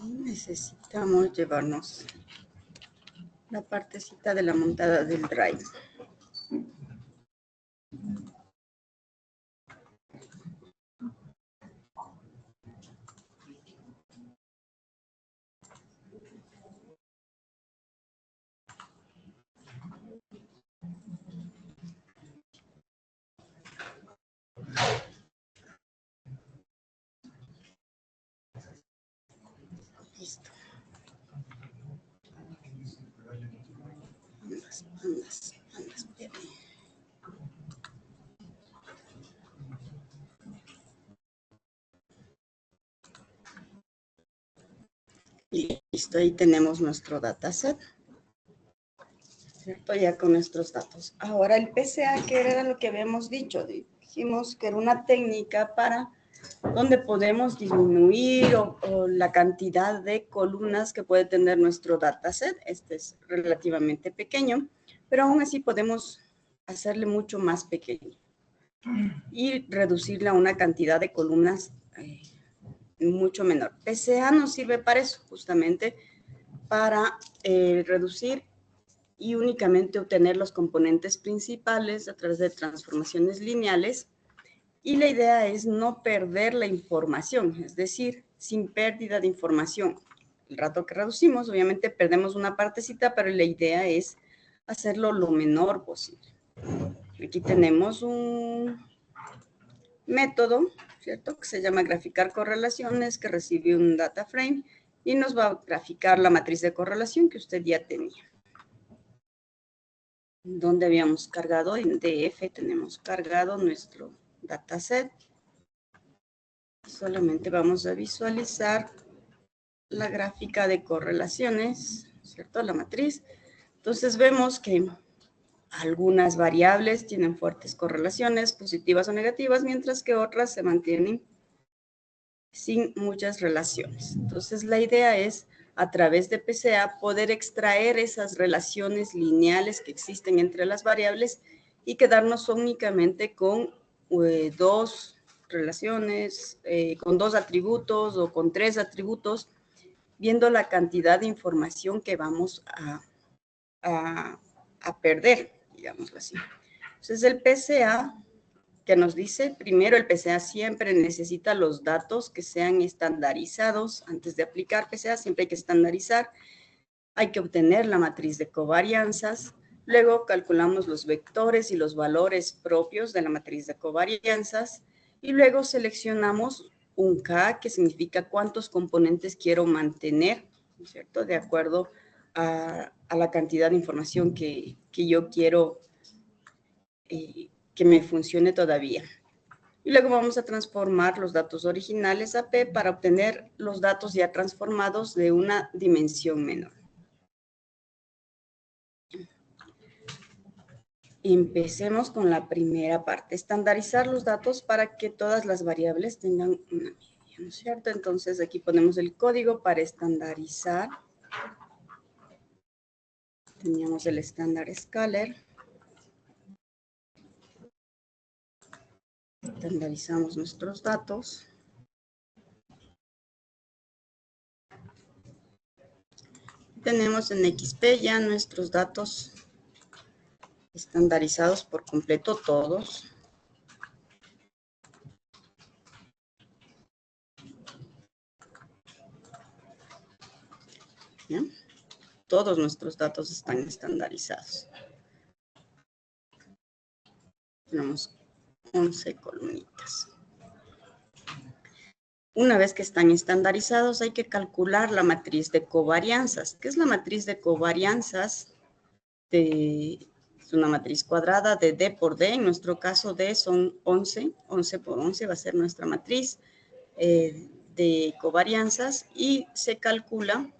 Necesitamos llevarnos la partecita de la montada del drive. Listo. Andas, bien. Y listo, ahí tenemos nuestro dataset, ¿cierto? Ya con nuestros datos. Ahora el PCA, que era lo que habíamos dicho, dijimos que era una técnica para donde podemos disminuir o la cantidad de columnas que puede tener nuestro dataset. Este es relativamente pequeño, pero aún así podemos hacerle mucho más pequeño y reducirle a una cantidad de columnas mucho menor. PCA nos sirve para eso, justamente para reducir y únicamente obtener los componentes principales a través de transformaciones lineales. Y la idea es no perder la información, es decir, sin pérdida de información. El rato que reducimos, obviamente perdemos una partecita, pero la idea es hacerlo lo menor posible. Aquí tenemos un método, ¿cierto? Que se llama graficar correlaciones, que recibe un data frame y nos va a graficar la matriz de correlación que usted ya tenía. Donde habíamos cargado, en DF tenemos cargado nuestro dataset. Solamente vamos a visualizar la gráfica de correlaciones, ¿cierto? La matriz. Entonces vemos que algunas variables tienen fuertes correlaciones, positivas o negativas, mientras que otras se mantienen sin muchas relaciones. Entonces la idea es, a través de PCA, poder extraer esas relaciones lineales que existen entre las variables y quedarnos únicamente con dos relaciones, con dos atributos o con tres atributos, viendo la cantidad de información que vamos a perder, digámoslo así. Entonces el PCA, que nos dice, primero el PCA siempre necesita los datos que sean estandarizados. Antes de aplicar PCA siempre hay que estandarizar, hay que obtener la matriz de covarianzas, luego calculamos los vectores y los valores propios de la matriz de covarianzas y luego seleccionamos un K, que significa cuántos componentes quiero mantener, ¿cierto? De acuerdo a la cantidad de información que yo quiero que me funcione todavía. Y luego vamos a transformar los datos originales a P para obtener los datos ya transformados de una dimensión menor. Empecemos con la primera parte, estandarizar los datos para que todas las variables tengan una media, ¿no es cierto? Entonces aquí ponemos el código para estandarizar. Teníamos el estándar scaler. Estandarizamos nuestros datos. Tenemos en XP ya nuestros datos estandarizados por completo todos. ¿Ya? Todos nuestros datos están estandarizados. Tenemos 11 columnitas. Una vez que están estandarizados, hay que calcular la matriz de covarianzas. ¿Qué es la matriz de covarianzas? Es una matriz cuadrada de D por D. En nuestro caso, D son 11. 11 por 11 va a ser nuestra matriz de covarianzas y se calcula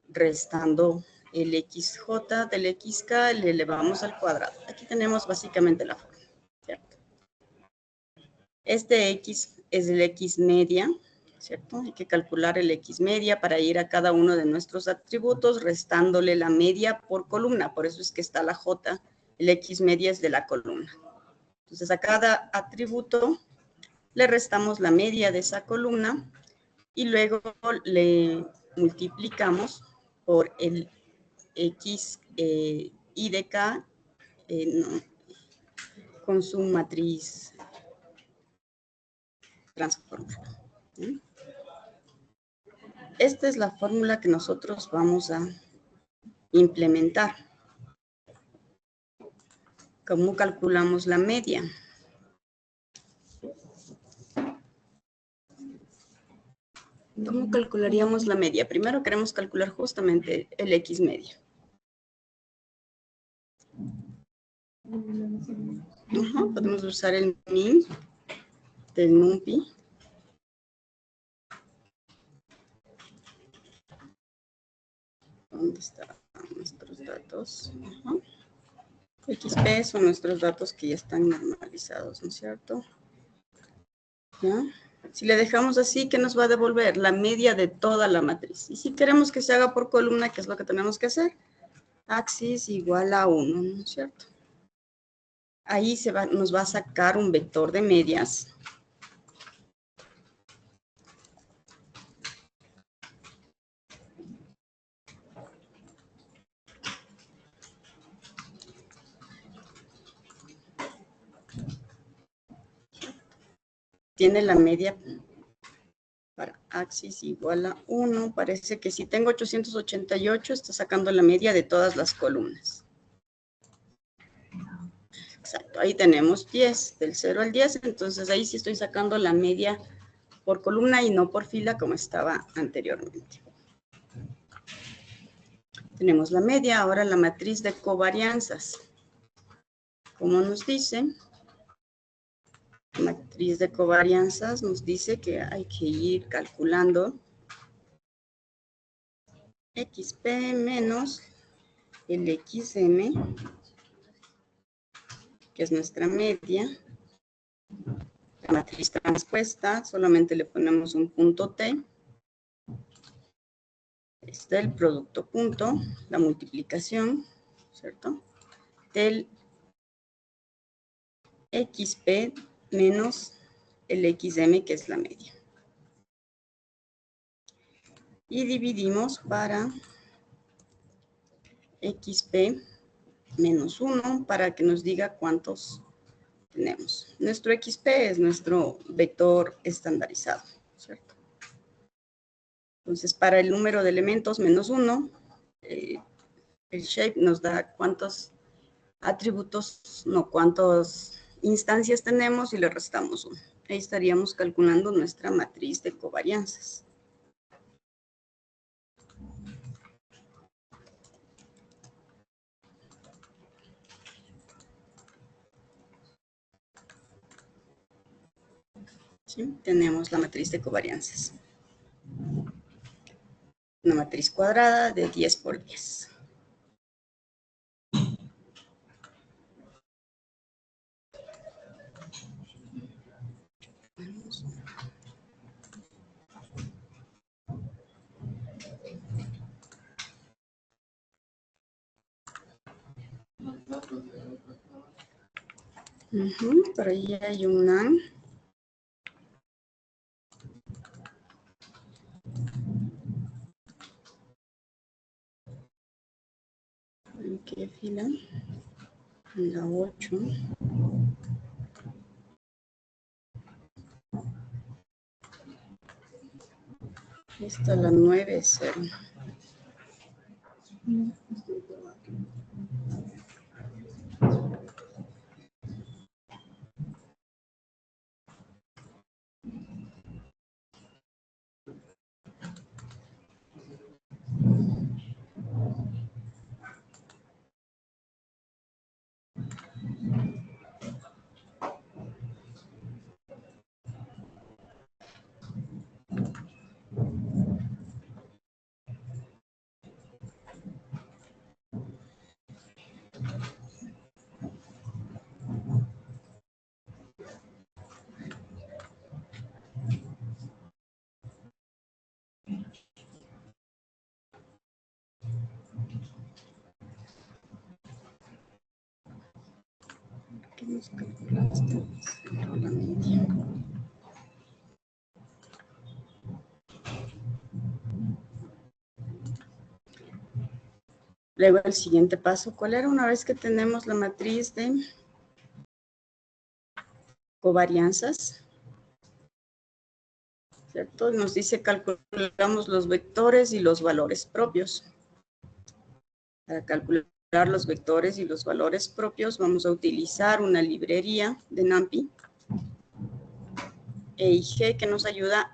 restando el XJ del XK, le elevamos al cuadrado. Aquí tenemos básicamente la forma, ¿cierto? Este X es el X media, ¿cierto? Hay que calcular el X media para ir a cada uno de nuestros atributos, restándole la media por columna. Por eso es que está la J, el X media es de la columna. Entonces, a cada atributo le restamos la media de esa columna y luego le multiplicamos por el X y de K con su matriz transformada. Esta es la fórmula que nosotros vamos a implementar. ¿Cómo calculamos la media? ¿Cómo calcularíamos la media? Primero queremos calcular justamente el X media. Podemos usar el min del NumPy. ¿Dónde están nuestros datos? XP son nuestros datos que ya están normalizados, ¿no es cierto? ¿Ya? Si le dejamos así, ¿qué nos va a devolver? La media de toda la matriz. Y si queremos que se haga por columna, ¿qué es lo que tenemos que hacer? Axis igual a 1, ¿no es cierto? Ahí nos va a sacar un vector de medias. Tiene la media para axis igual a 1. Parece que si tengo 888, está sacando la media de todas las columnas. Exacto, ahí tenemos 10, del 0 al 10, entonces ahí sí estoy sacando la media por columna y no por fila como estaba anteriormente. Tenemos la media, ahora la matriz de covarianzas. Como nos dice, la matriz de covarianzas nos dice que hay que ir calculando XP menos el XM, que es nuestra media. La matriz transpuesta, solamente le ponemos un punto T. Está el producto punto, la multiplicación, ¿cierto? Del XP menos el XM, que es la media. Y dividimos para XP menos 1 para que nos diga cuántos tenemos. Nuestro XP es nuestro vector estandarizado, ¿cierto? Entonces, para el número de elementos menos 1, el shape nos da cuántos atributos, no, cuántas instancias tenemos y le restamos 1. Ahí estaríamos calculando nuestra matriz de covarianzas. ¿Sí? Tenemos la matriz de covarianzas. Una matriz cuadrada de 10 por 10. Por ahí hay una. ¿En qué fila? En la 8. Esta la 9 es 0. Hemos calculado la media. Luego el siguiente paso, ¿cuál era? Una vez que tenemos la matriz de covarianzas, ¿cierto? Nos dice calculamos los vectores y los valores propios. Para calcular los vectores y los valores propios vamos a utilizar una librería de NumPy EIG que nos ayuda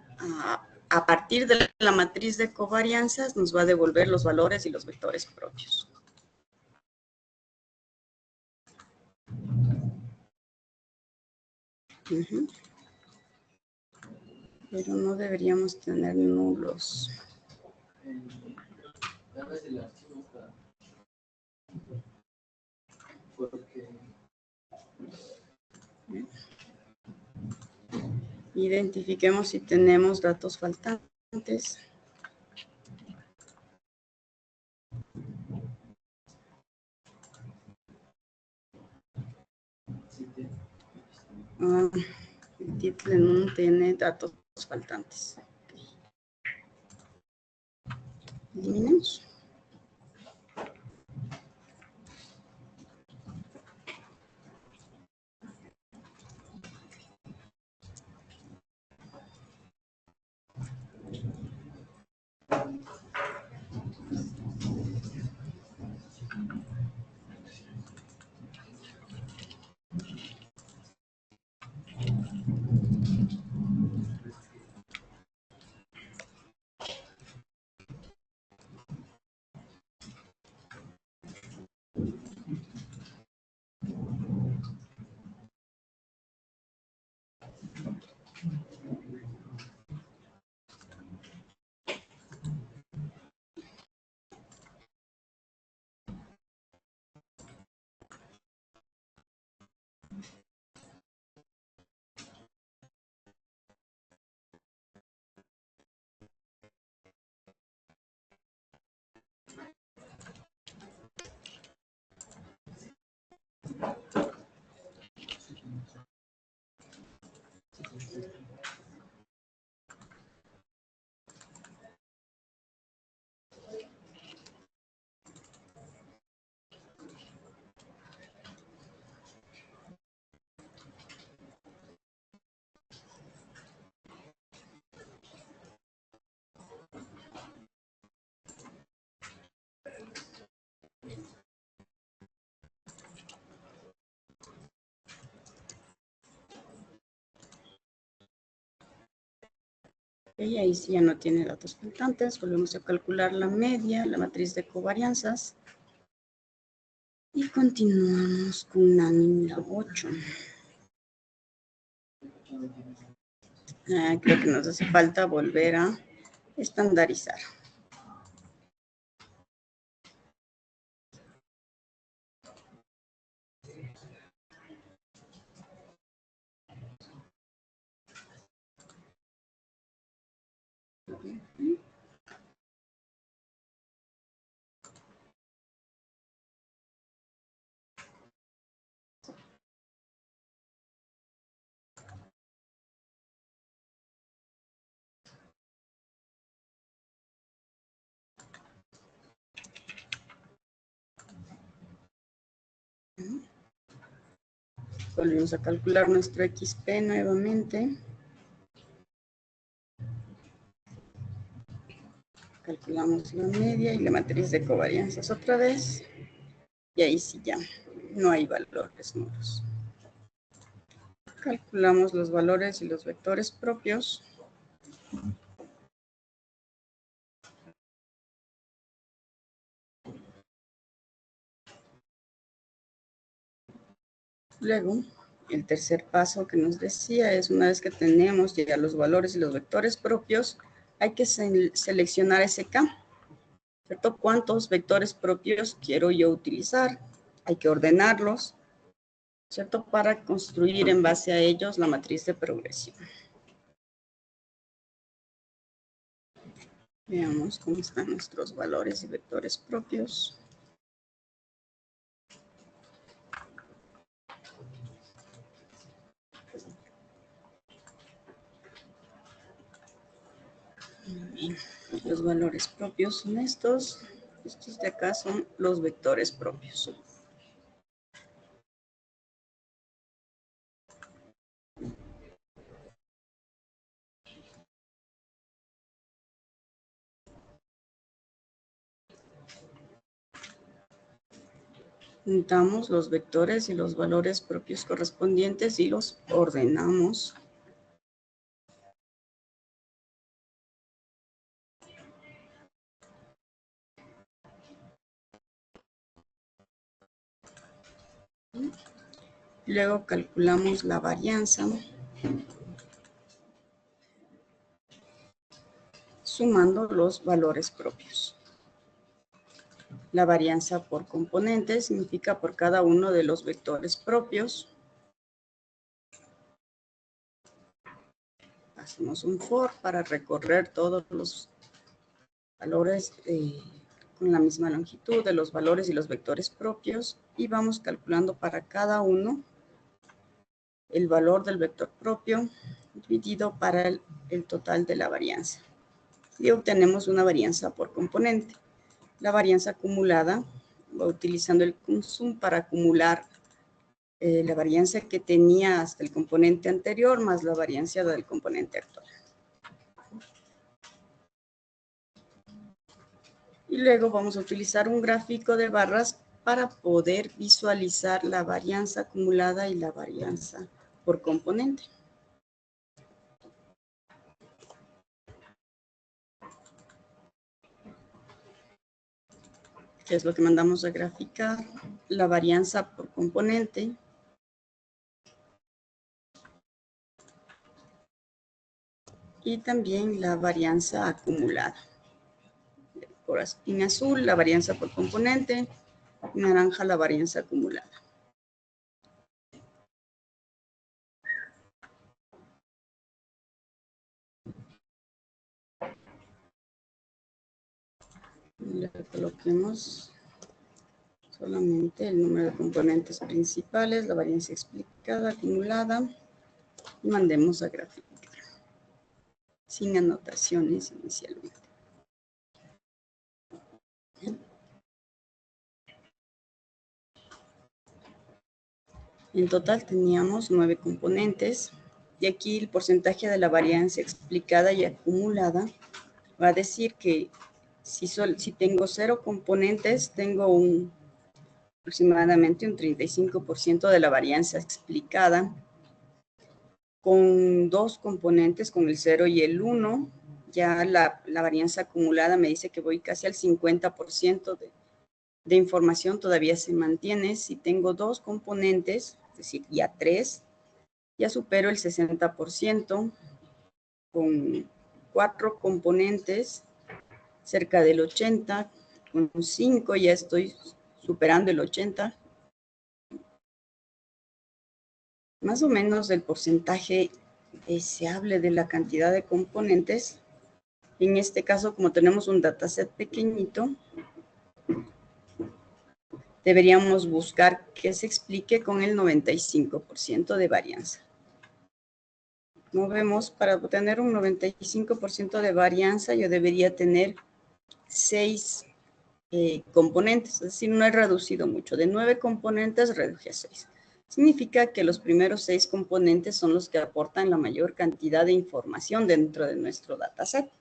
a partir de la matriz de covarianzas nos va a devolver los valores y los vectores propios. Pero no deberíamos tener nulos. Identifiquemos si tenemos datos faltantes. El título no tiene datos faltantes. Eliminemos. Y ahí sí ya no tiene datos faltantes. Volvemos a calcular la media, la matriz de covarianzas. Y continuamos con la 8. Creo que nos hace falta volver a estandarizar. Volvemos a calcular nuestro XP nuevamente. Calculamos la media y la matriz de covarianzas otra vez. Y ahí sí ya no hay valores nulos. Calculamos los valores y los vectores propios. Luego, el tercer paso que nos decía es una vez que tenemos ya los valores y los vectores propios, hay que seleccionar SK, ¿cierto? ¿Cuántos vectores propios quiero yo utilizar? Hay que ordenarlos, ¿cierto? Para construir en base a ellos la matriz de progresión. Veamos cómo están nuestros valores y vectores propios. bien, los valores propios son estos. Estos de acá son los vectores propios. Juntamos los vectores y los valores propios correspondientes y los ordenamos. Luego calculamos la varianza sumando los valores propios. La varianza por componente significa por cada uno de los vectores propios. Hacemos un for para recorrer todos los valores con la misma longitud de los valores y los vectores propios y vamos calculando para cada uno el valor del vector propio dividido para el total de la varianza. Y obtenemos una varianza por componente. La varianza acumulada va utilizando el consum para acumular la varianza que tenía hasta el componente anterior más la varianza del componente actual. Y luego vamos a utilizar un gráfico de barras para poder visualizar la varianza acumulada y la varianza por componente. ¿Qué es lo que mandamos a graficar? La varianza por componente. Y también la varianza acumulada. En azul la varianza por componente, en naranja la varianza acumulada. Le coloquemos solamente el número de componentes principales, la varianza explicada, acumulada, y mandemos a graficar, sin anotaciones inicialmente. En total teníamos 9 componentes, y aquí el porcentaje de la varianza explicada y acumulada va a decir que si tengo 0 componentes, tengo aproximadamente un 35% de la varianza explicada. Con 2 componentes, con el 0 y el 1, ya la varianza acumulada me dice que voy casi al 50% de información todavía se mantiene. Si tengo 2 componentes, es decir, ya 3, ya supero el 60%. Con 4 componentes, cerca del 80%. Con 5 ya estoy superando el 80%. Más o menos el porcentaje deseable de la cantidad de componentes. En este caso, como tenemos un dataset pequeñito, deberíamos buscar que se explique con el 95% de varianza. Como vemos, para obtener un 95% de varianza, yo debería tener 6 componentes, es decir, no he reducido mucho. De 9 componentes, reduje a 6. Significa que los primeros 6 componentes son los que aportan la mayor cantidad de información dentro de nuestro dataset.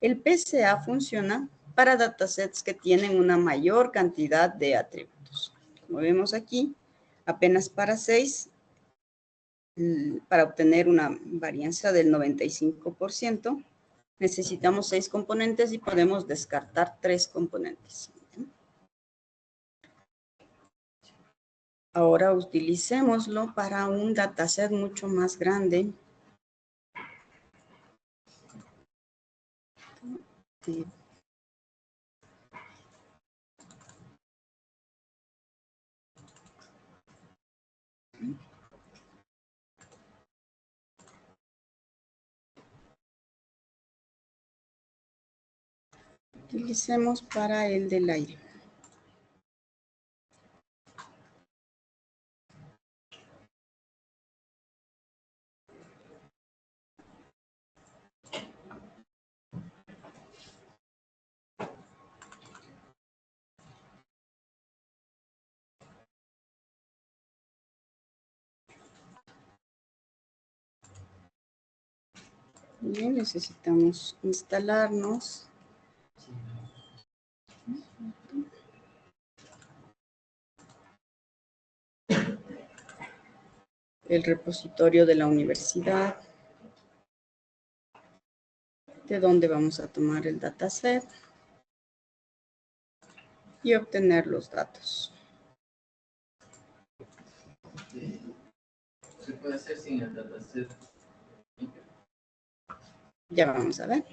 El PCA funciona para datasets que tienen una mayor cantidad de atributos. Como vemos aquí, apenas para 6, para obtener una varianza del 95%, necesitamos 6 componentes y podemos descartar 3 componentes. Ahora utilicémoslo para un dataset mucho más grande. Utilicemos para el del aire. Bien, necesitamos instalarnos. El repositorio de la universidad, de donde vamos a tomar el dataset y obtener los datos. ¿Se puede hacer sin el dataset? Ya vamos a ver.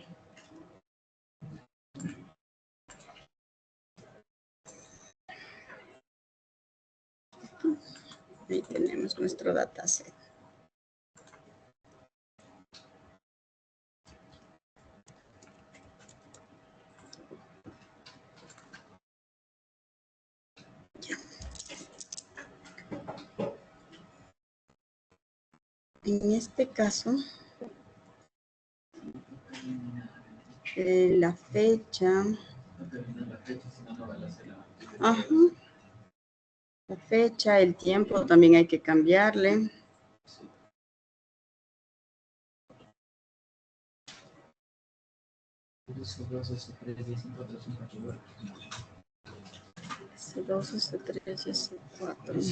Ahí tenemos nuestro dataset. Ya. En este caso, la fecha. Ajá. La fecha, el tiempo también hay que cambiarle. S2, S3, S4.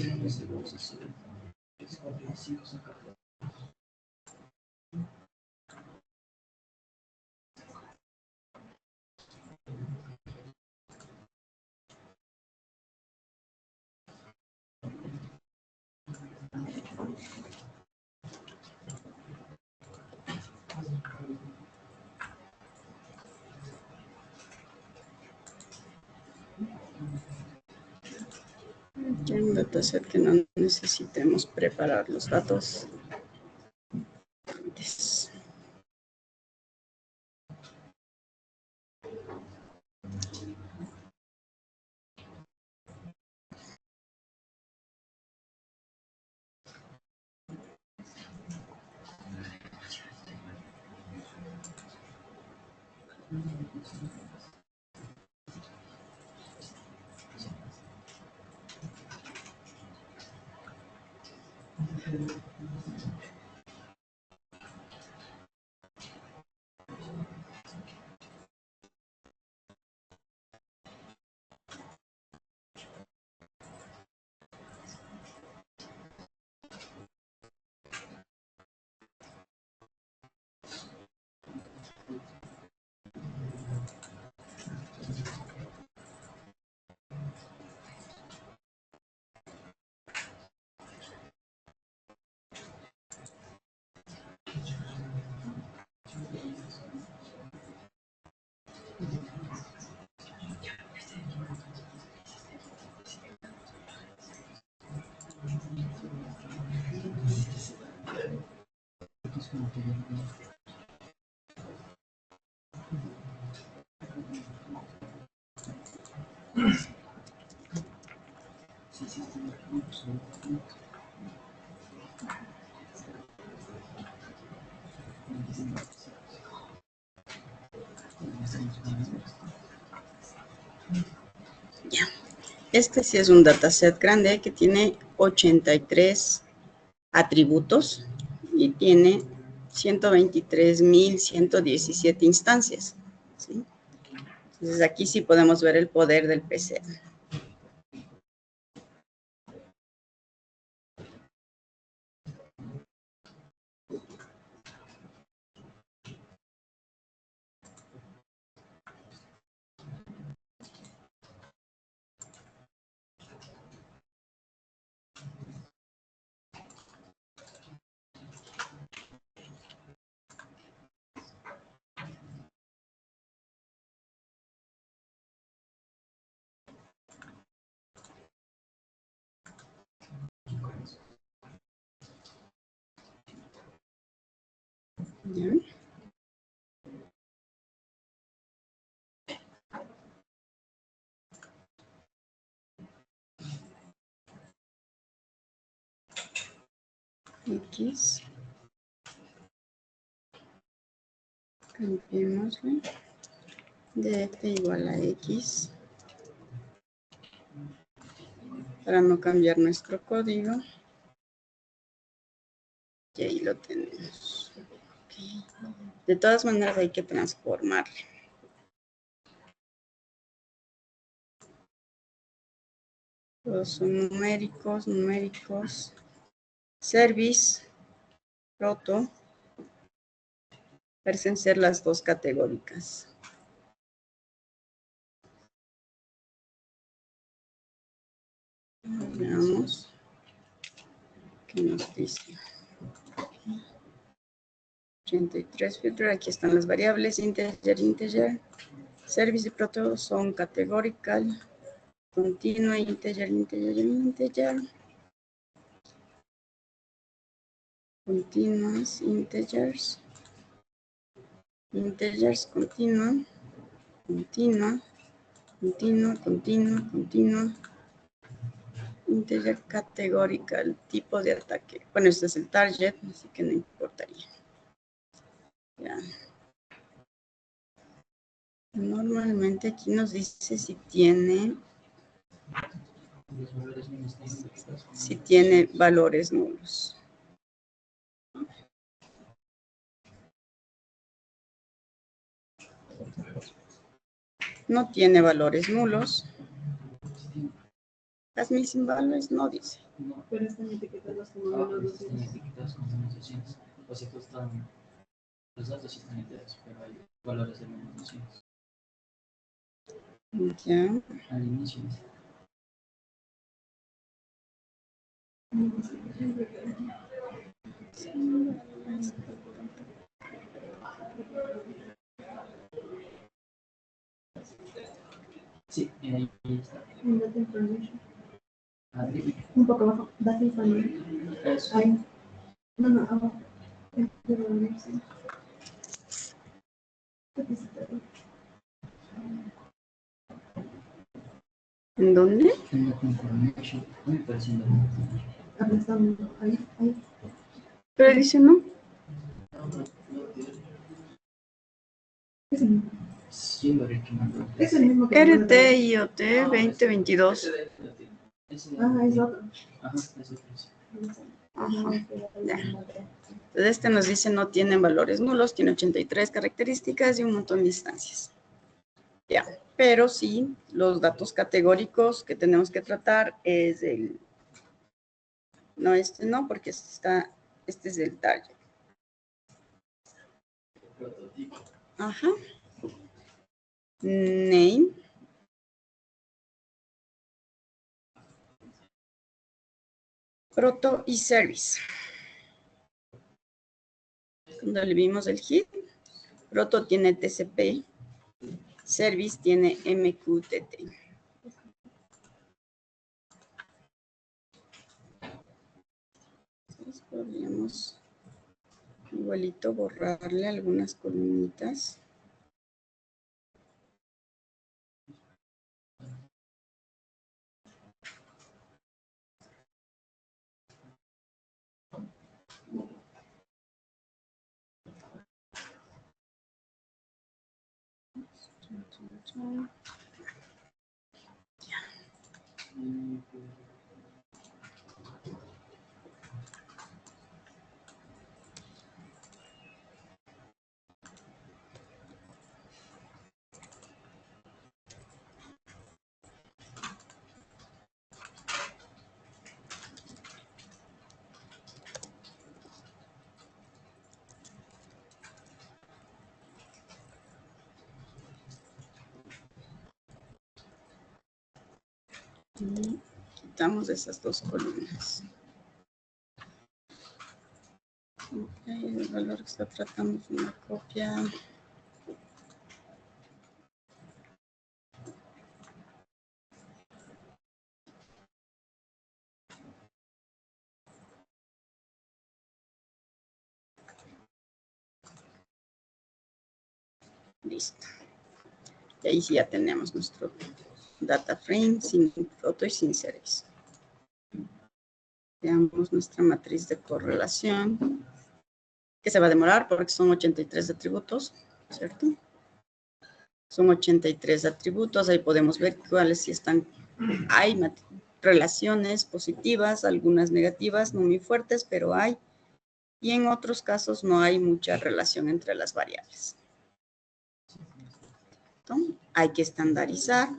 Aquí hay un dataset que no necesitemos preparar los datos antes. Ya. Este sí es un dataset grande que tiene 83 atributos y tiene 123.117 instancias. ¿Sí? Entonces aquí sí podemos ver el poder del PCA. ¿Ya? X. Cambiémosle. DF igual a X. Para no cambiar nuestro código. Y ahí lo tenemos. Okay. De todas maneras hay que transformarle. Los numéricos, service, proto, parecen ser las dos categóricas. Veamos qué nos dice. 83 filter, aquí están las variables, integer. Service y proto son categorical. Continua, integer. Continuous, integers, continua, integer categorical, tipo de ataque. Bueno, este es el target, así que no importaría. Ya. Normalmente aquí nos dice si tiene valores nulos. No tiene valores nulos. Las missing values no dice. Pero están etiquetados como menos 200. O sea, pues están, los datos están enteros, pero hay valores de menos 200. Ya. Al inicio. Sí, ahí está. Data information. Arriba. Un poco abajo. Data information. Eso. Ahí. No, abajo. Debe venir, sí. ¿En dónde? En la information. Muy parecido. Ahí. Pero dice no. Es el mismo. Siendo recomendado. Es el mismo que RT IoT 2022. es otro. Ajá, es otro. Ajá. Ya. Entonces este nos dice no tienen valores nulos, tiene 83 características y un montón de instancias. Ya, pero sí, los datos categóricos que tenemos que tratar es el... No, este no, porque este es el target. Ajá. Name. Proto y service. Cuando le vimos el hit, proto tiene TCP, service tiene MQTT. Entonces podríamos igualito borrarle algunas columnitas. Y quitamos esas dos columnas. Okay, el valor que está tratando es una copia. Listo. Y ahí sí ya tenemos nuestro data frame sin proto y sin service. Veamos nuestra matriz de correlación, que se va a demorar porque son 83 atributos, ¿cierto? Son 83 atributos, ahí podemos ver cuáles sí están, hay relaciones positivas, algunas negativas, no muy fuertes, pero hay, y en otros casos no hay mucha relación entre las variables. Entonces, hay que estandarizar.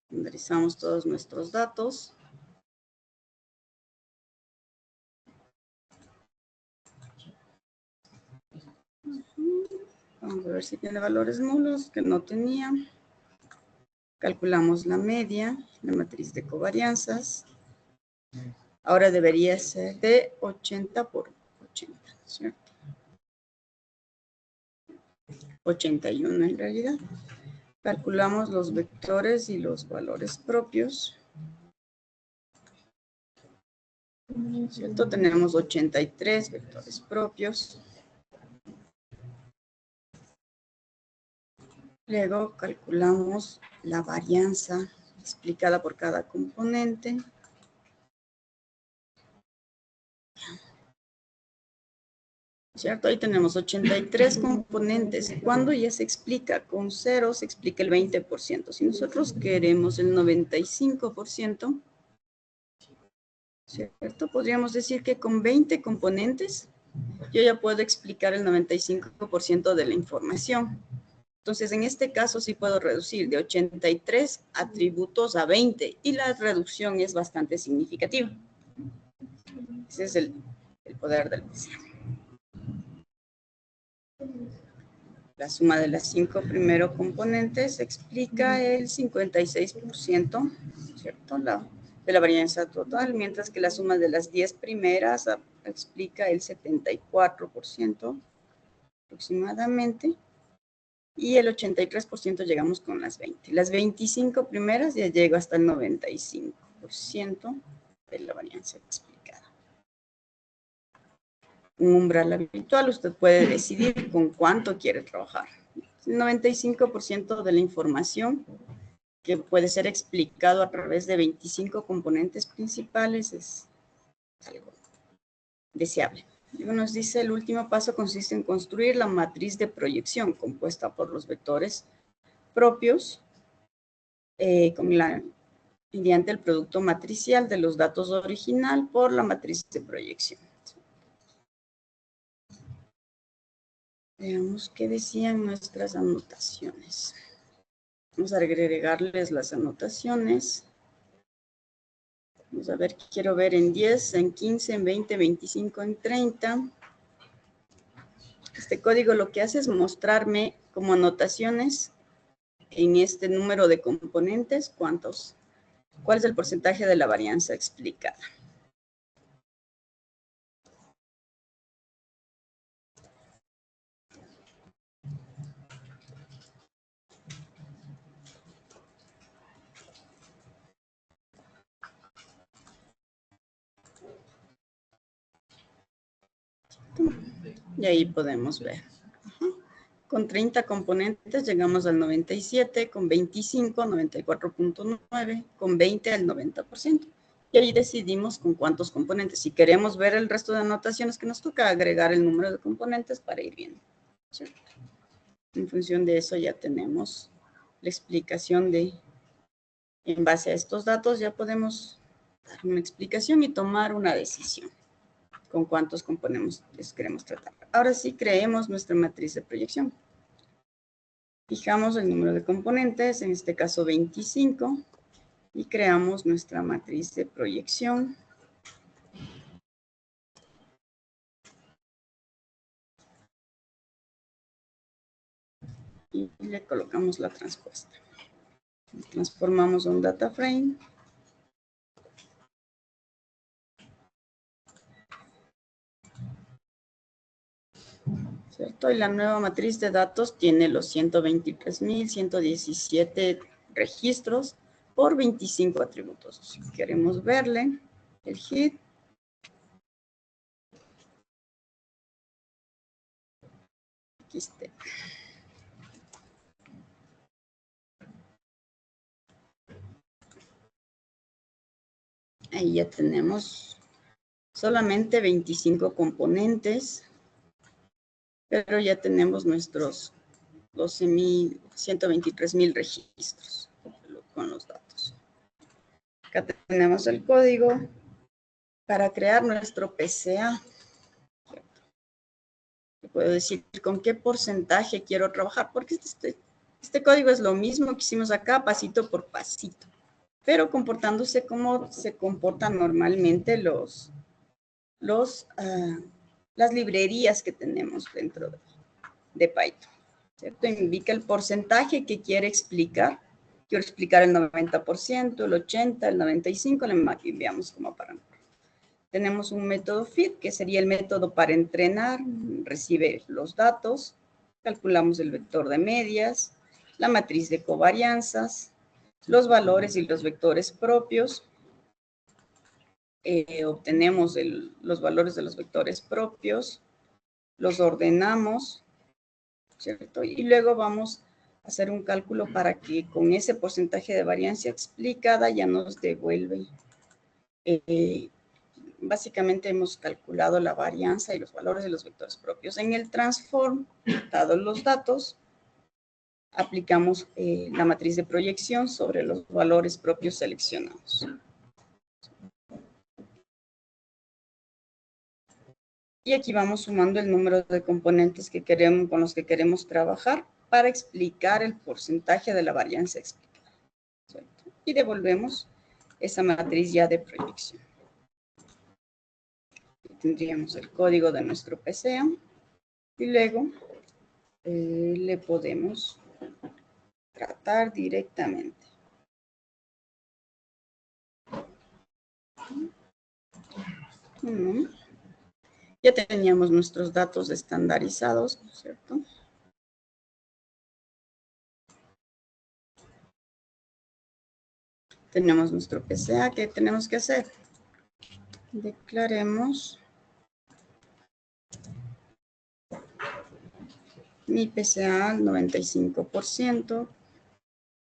Estandarizamos todos nuestros datos. Vamos a ver si tiene valores nulos, que no tenía. Calculamos la media, la matriz de covarianzas. Ahora debería ser de 80 por 80, ¿cierto? 81 en realidad. Calculamos los vectores y los valores propios. ¿Cierto? Tenemos 83 vectores propios. Luego calculamos la varianza explicada por cada componente. ¿Cierto? Ahí tenemos 83 componentes. Cuando ya se explica con 0, se explica el 20%. Si nosotros queremos el 95%, ¿cierto? Podríamos decir que con 20 componentes, yo ya puedo explicar el 95% de la información. Entonces, en este caso sí puedo reducir de 83 atributos a 20 y la reducción es bastante significativa. Ese es el poder del PCA. La suma de las 5 primeros componentes explica el 56%, ¿cierto? De la varianza total, mientras que la suma de las 10 primeras explica el 74% aproximadamente. Y el 83% llegamos con las 20. Las 25 primeras ya llego hasta el 95% de la varianza explicada. Un umbral habitual, usted puede decidir con cuánto quiere trabajar. El 95% de la información que puede ser explicado a través de 25 componentes principales es algo deseable. Luego nos dice, el último paso consiste en construir la matriz de proyección compuesta por los vectores propios mediante el producto matricial de los datos original por la matriz de proyección. Veamos qué decían nuestras anotaciones. Vamos a agregarles las anotaciones. Vamos a ver, quiero ver en 10, en 15, en 20, 25, en 30. Este código lo que hace es mostrarme como anotaciones en este número de componentes, cuál es el porcentaje de la varianza explicada. Y ahí podemos ver. Con 30 componentes llegamos al 97, con 25, 94.9, con 20 al 90%. Y ahí decidimos con cuántos componentes. Si queremos ver el resto de anotaciones que nos toca, agregar el número de componentes para ir viendo. ¿Sí? En función de eso ya tenemos la explicación en base a estos datos ya podemos dar una explicación y tomar una decisión con cuántos componentes queremos tratar. Ahora sí creemos nuestra matriz de proyección. Fijamos el número de componentes, en este caso 25, y creamos nuestra matriz de proyección. Y le colocamos la transpuesta. Transformamos a un data frame. ¿Cierto? Y la nueva matriz de datos tiene los 123.117 registros por 25 atributos. Si queremos verle el hit, aquí está. Ahí ya tenemos solamente 25 componentes, pero ya tenemos nuestros 123.000 registros con los datos. Acá tenemos el código para crear nuestro PCA. Puedo decir con qué porcentaje quiero trabajar, porque este código es lo mismo que hicimos acá, pasito por pasito, pero comportándose como se comportan normalmente las librerías que tenemos dentro de Python, ¿cierto? Indica el porcentaje que quiere explicar. Quiero explicar el 90%, el 80%, el 95%, le enviamos como parámetro. Tenemos un método feed, que sería el método para entrenar, recibe los datos, calculamos el vector de medias, la matriz de covarianzas, los valores y los vectores propios, obtenemos los valores de los vectores propios, los ordenamos, ¿cierto? Y luego vamos a hacer un cálculo para que con ese porcentaje de variancia explicada ya nos devuelve. Básicamente hemos calculado la varianza y los valores de los vectores propios. En el transform, dados los datos, aplicamos la matriz de proyección sobre los valores propios seleccionados. Y aquí vamos sumando el número de componentes con los que queremos trabajar para explicar el porcentaje de la varianza explicada, ¿cierto? Y devolvemos esa matriz ya de proyección. Tendríamos el código de nuestro PCA y luego le podemos tratar directamente. Ya teníamos nuestros datos estandarizados, ¿no es cierto? Tenemos nuestro PCA. ¿Qué tenemos que hacer? Declaremos mi PCA al 95%.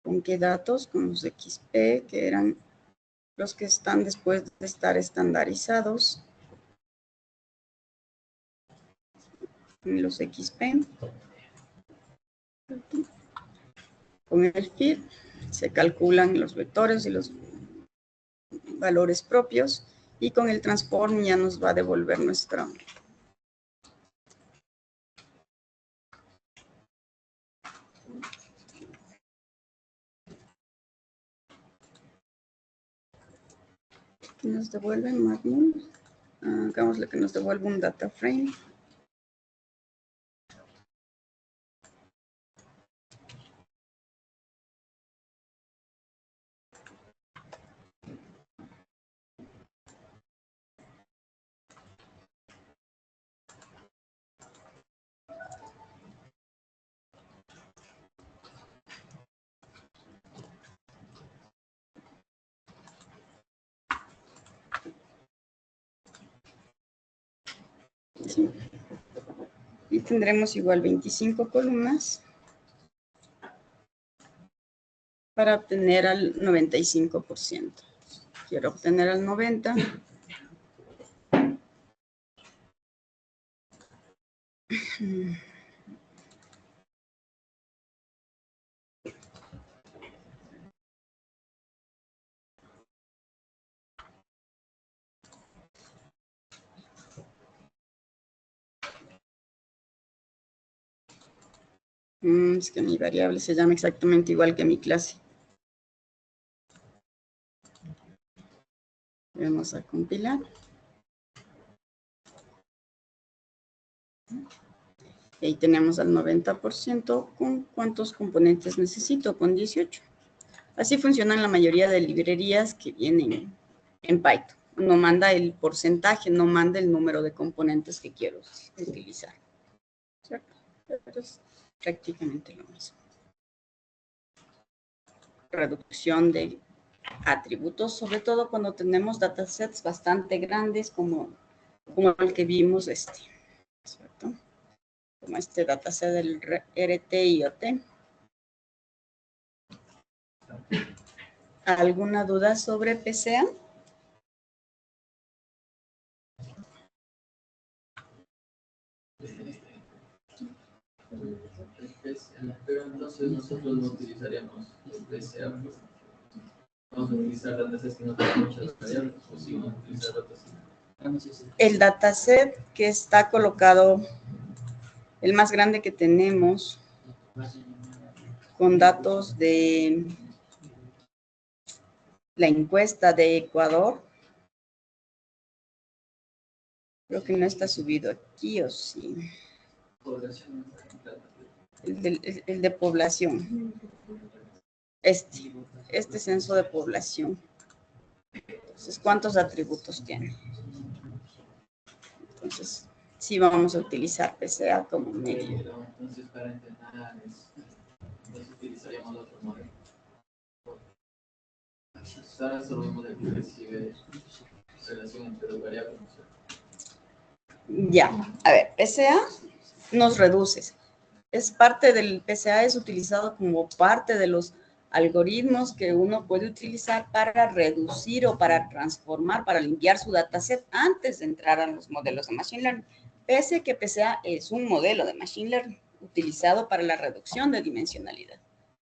¿Con qué datos? Con los XP, que eran los que están después de estar estandarizados. Los XP. Con el feed se calculan los vectores y los valores propios, y con el transform ya nos va a devolver nuestra que nos devuelve Magnum. Hagámosle que nos devuelva un data frame. Sí. Y tendremos igual 25 columnas para obtener al 95%. Quiero obtener al 90%. Es que mi variable se llama exactamente igual que mi clase. Vamos a compilar. Ahí tenemos al 90%. ¿Con cuántos componentes necesito? Con 18. Así funcionan la mayoría de librerías que vienen en Python. No manda el porcentaje, no manda el número de componentes que quiero utilizar, ¿cierto? Pero es prácticamente lo mismo. Reducción de atributos, sobre todo cuando tenemos datasets bastante grandes como el que vimos, ¿cierto? Como este dataset del RT-IoT. ¿Alguna duda sobre PCA? Pero entonces nosotros no utilizaríamos el PCA. Vamos a utilizar datasets que no tienen muchas variables, o si vamos a utilizar datasets. El dataset que está colocado El más grande que tenemos con datos de la encuesta de Ecuador. Creo que no está subido aquí, ¿o sí? El de población. Este censo de población. Entonces, ¿cuántos atributos tiene? Entonces, sí vamos a utilizar PCA como medio. Entonces, para entrenar, entonces utilizaríamos otro modelo. Ahora solo un modelo que recibe relación entre dos variables. Ya, a ver, PCA nos reduce. Es parte del PCA, es utilizado como parte de los algoritmos que uno puede utilizar para reducir o para transformar, para limpiar su dataset antes de entrar a los modelos de Machine Learning. Pese a que PCA es un modelo de Machine Learning utilizado para la reducción de dimensionalidad.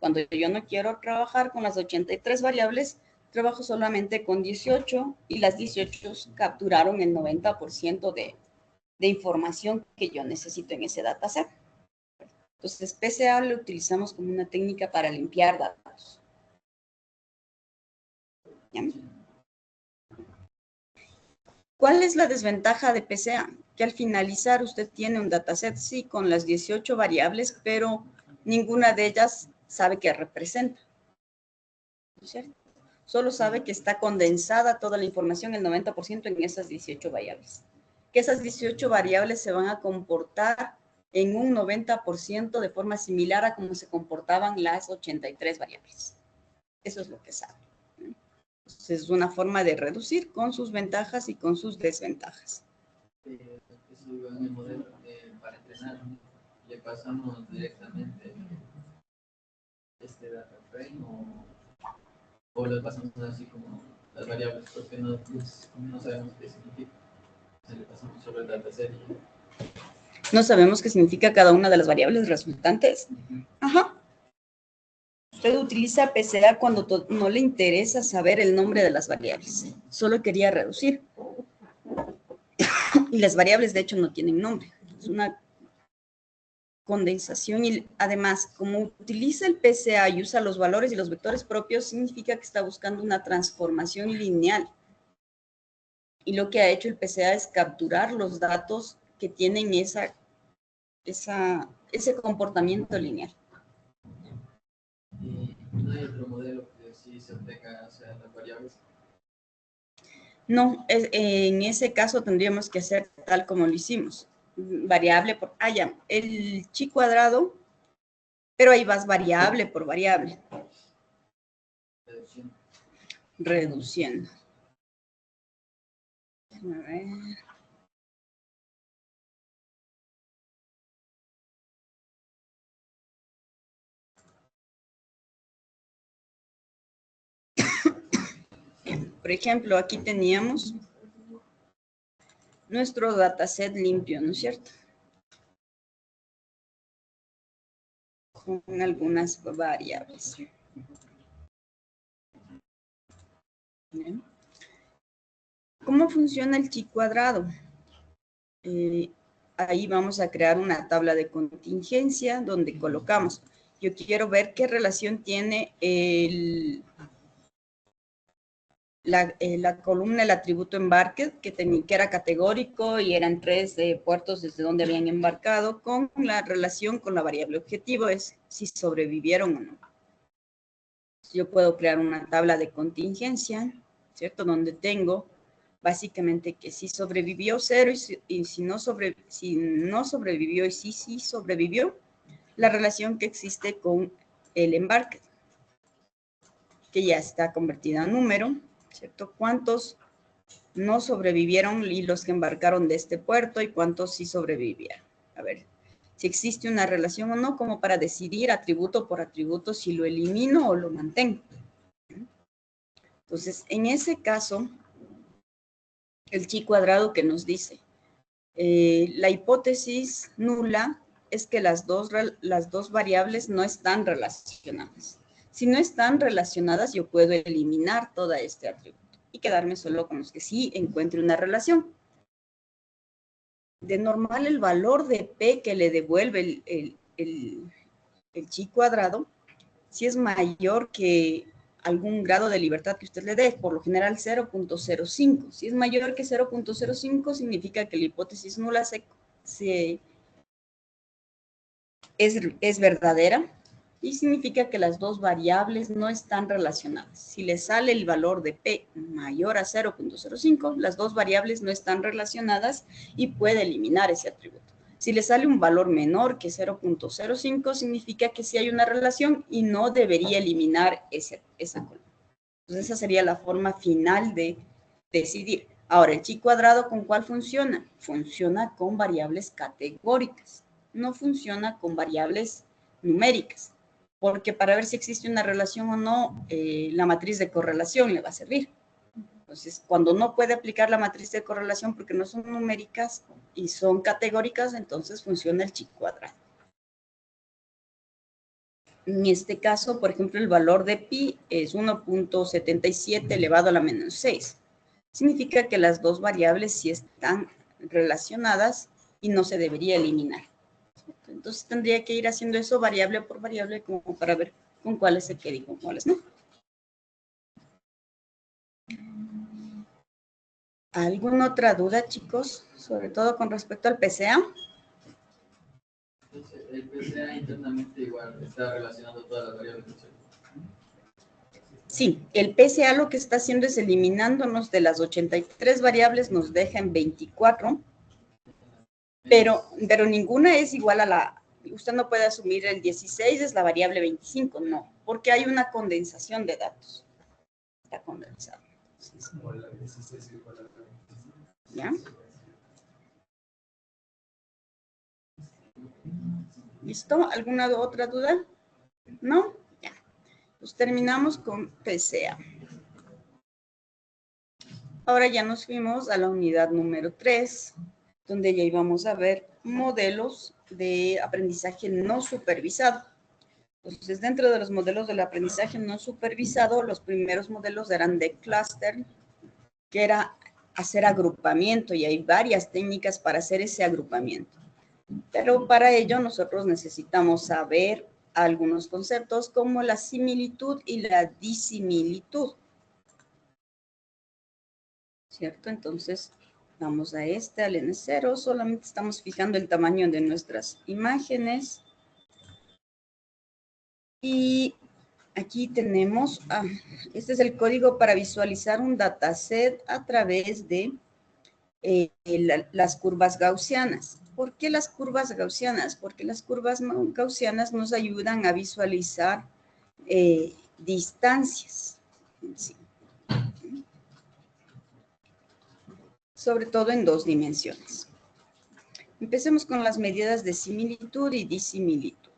Cuando yo no quiero trabajar con las 83 variables, trabajo solamente con 18 y las 18 capturaron el 90% de información que yo necesito en ese dataset. Entonces, PCA lo utilizamos como una técnica para limpiar datos. ¿Ya? ¿Cuál es la desventaja de PCA? Que al finalizar usted tiene un dataset, sí, con las 18 variables, pero ninguna de ellas sabe qué representa. ¿No es cierto? Solo sabe que está condensada toda la información, el 90% en esas 18 variables. Que esas 18 variables se van a comportar en un 90% de forma similar a cómo se comportaban las 83 variables. Eso es lo que sabe. Entonces, es una forma de reducir con sus ventajas y con sus desventajas. Eso en el modelo para entrenar, le pasamos directamente este data frame o lo pasamos así como las variables porque no sabemos qué significa. Se le pasamos sobre el dataset. No sabemos qué significa cada una de las variables resultantes. Ajá. Usted utiliza PCA cuando no le interesa saber el nombre de las variables. Solo quería reducir. Y las variables, de hecho, no tienen nombre. Es una condensación y además, como utiliza el PCA y usa los valores y los vectores propios, significa que está buscando una transformación lineal. Y lo que ha hecho el PCA es capturar los datos que tienen ese comportamiento lineal. Y no hay otro modelo que sí se aplica hacia las variables. No, en ese caso tendríamos que hacer tal como lo hicimos. Variable por, ya, el chi cuadrado, pero ahí vas variable por variable. Reduciendo. A ver. Por ejemplo, aquí teníamos nuestro dataset limpio, ¿no es cierto? Con algunas variables. ¿Bien? ¿Cómo funciona el chi cuadrado? Ahí vamos a crear una tabla de contingencia donde colocamos. Yo quiero ver qué relación tiene la columna, el atributo embarque, que era categórico y eran 3 puertos desde donde habían embarcado, con la relación con la variable objetivo, es si sobrevivieron o no. Yo puedo crear una tabla de contingencia, ¿cierto? Donde tengo básicamente que si sobrevivió 0 y si no sobrevivió y si sí sobrevivió, la relación que existe con el embarque, que ya está convertida en número, ¿cierto? ¿Cuántos no sobrevivieron y los que embarcaron de este puerto y cuántos sí sobrevivieron? A ver, si existe una relación o no, como para decidir atributo por atributo si lo elimino o lo mantengo. Entonces, en ese caso, el chi cuadrado que nos dice, la hipótesis nula es que las dos variables no están relacionadas. Si no están relacionadas, yo puedo eliminar todo este atributo y quedarme solo con los que sí encuentre una relación. De normal, el valor de P que le devuelve el chi cuadrado, si es mayor que algún grado de libertad que usted le dé, por lo general 0.05. Si es mayor que 0.05, significa que la hipótesis nula es verdadera y significa que las dos variables no están relacionadas. Si le sale el valor de P mayor a 0.05, las dos variables no están relacionadas y puede eliminar ese atributo. Si le sale un valor menor que 0.05, significa que sí hay una relación y no debería eliminar esa columna. Entonces, esa sería la forma final de decidir. Ahora, el chi cuadrado, ¿con cuál funciona? Funciona con variables categóricas. No funciona con variables numéricas, porque para ver si existe una relación o no, la matriz de correlación le va a servir. Entonces, cuando no puede aplicar la matriz de correlación porque no son numéricas y son categóricas, entonces funciona el chi cuadrado. En este caso, por ejemplo, el valor de pi es 1.77 elevado a la menos 6. Significa que las dos variables sí están relacionadas y no se debería eliminar. Entonces tendría que ir haciendo eso variable por variable como para ver con cuáles se queda y con cuáles no. ¿Alguna otra duda, chicos? Sobre todo con respecto al PCA. Entonces, el PCA internamente igual está relacionando todas las variables. Sí, el PCA lo que está haciendo es eliminándonos de las 83 variables, nos deja en 24, pero ninguna es igual a la... Usted no puede asumir el 16 es la variable 25, no, porque hay una condensación de datos. Está condensado. ¿Ya? ¿Listo? ¿Alguna otra duda? ¿No? Ya. Pues terminamos con PCA. Ahora ya nos fuimos a la unidad número 3, donde ya íbamos a ver modelos de aprendizaje no supervisado. Entonces, dentro de los modelos del aprendizaje no supervisado, los primeros modelos eran de clúster, que era hacer agrupamiento, y hay varias técnicas para hacer ese agrupamiento. Pero para ello nosotros necesitamos saber algunos conceptos como la similitud y la disimilitud. ¿Cierto? Entonces, vamos a al N0, solamente estamos fijando el tamaño de nuestras imágenes. Y aquí tenemos, este es el código para visualizar un dataset a través de las curvas gaussianas. ¿Por qué las curvas gaussianas? Porque las curvas gaussianas nos ayudan a visualizar distancias. Sí. Sobre todo en dos dimensiones. Empecemos con las medidas de similitud y disimilitud.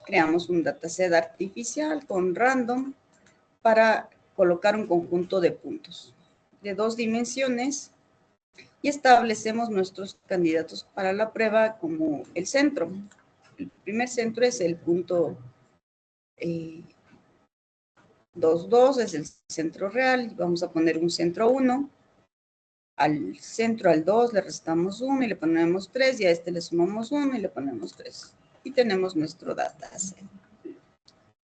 Creamos un dataset artificial con random para colocar un conjunto de puntos de dos dimensiones y establecemos nuestros candidatos para la prueba como el centro. El primer centro es el punto 2, 2, es el centro real. Vamos a poner un centro 1. Al centro, al 2, le restamos 1 y le ponemos 3, y a este le sumamos 1 y le ponemos 3. Y tenemos nuestro dataset.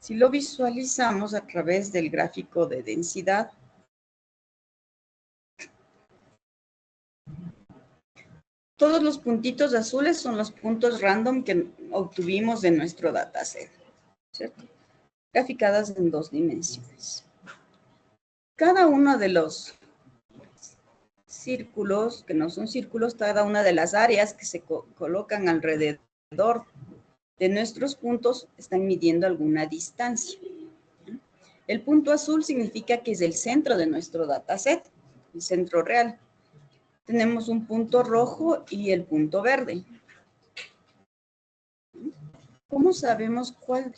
Si lo visualizamos a través del gráfico de densidad, todos los puntitos azules son los puntos random que obtuvimos de nuestro dataset, ¿cierto? Graficadas en dos dimensiones. Cada uno de los círculos, que no son círculos, cada una de las áreas que se colocan alrededor de nuestros puntos están midiendo alguna distancia. El punto azul significa que es el centro de nuestro dataset, el centro real. Tenemos un punto rojo y el punto verde. ¿Cómo sabemos cuál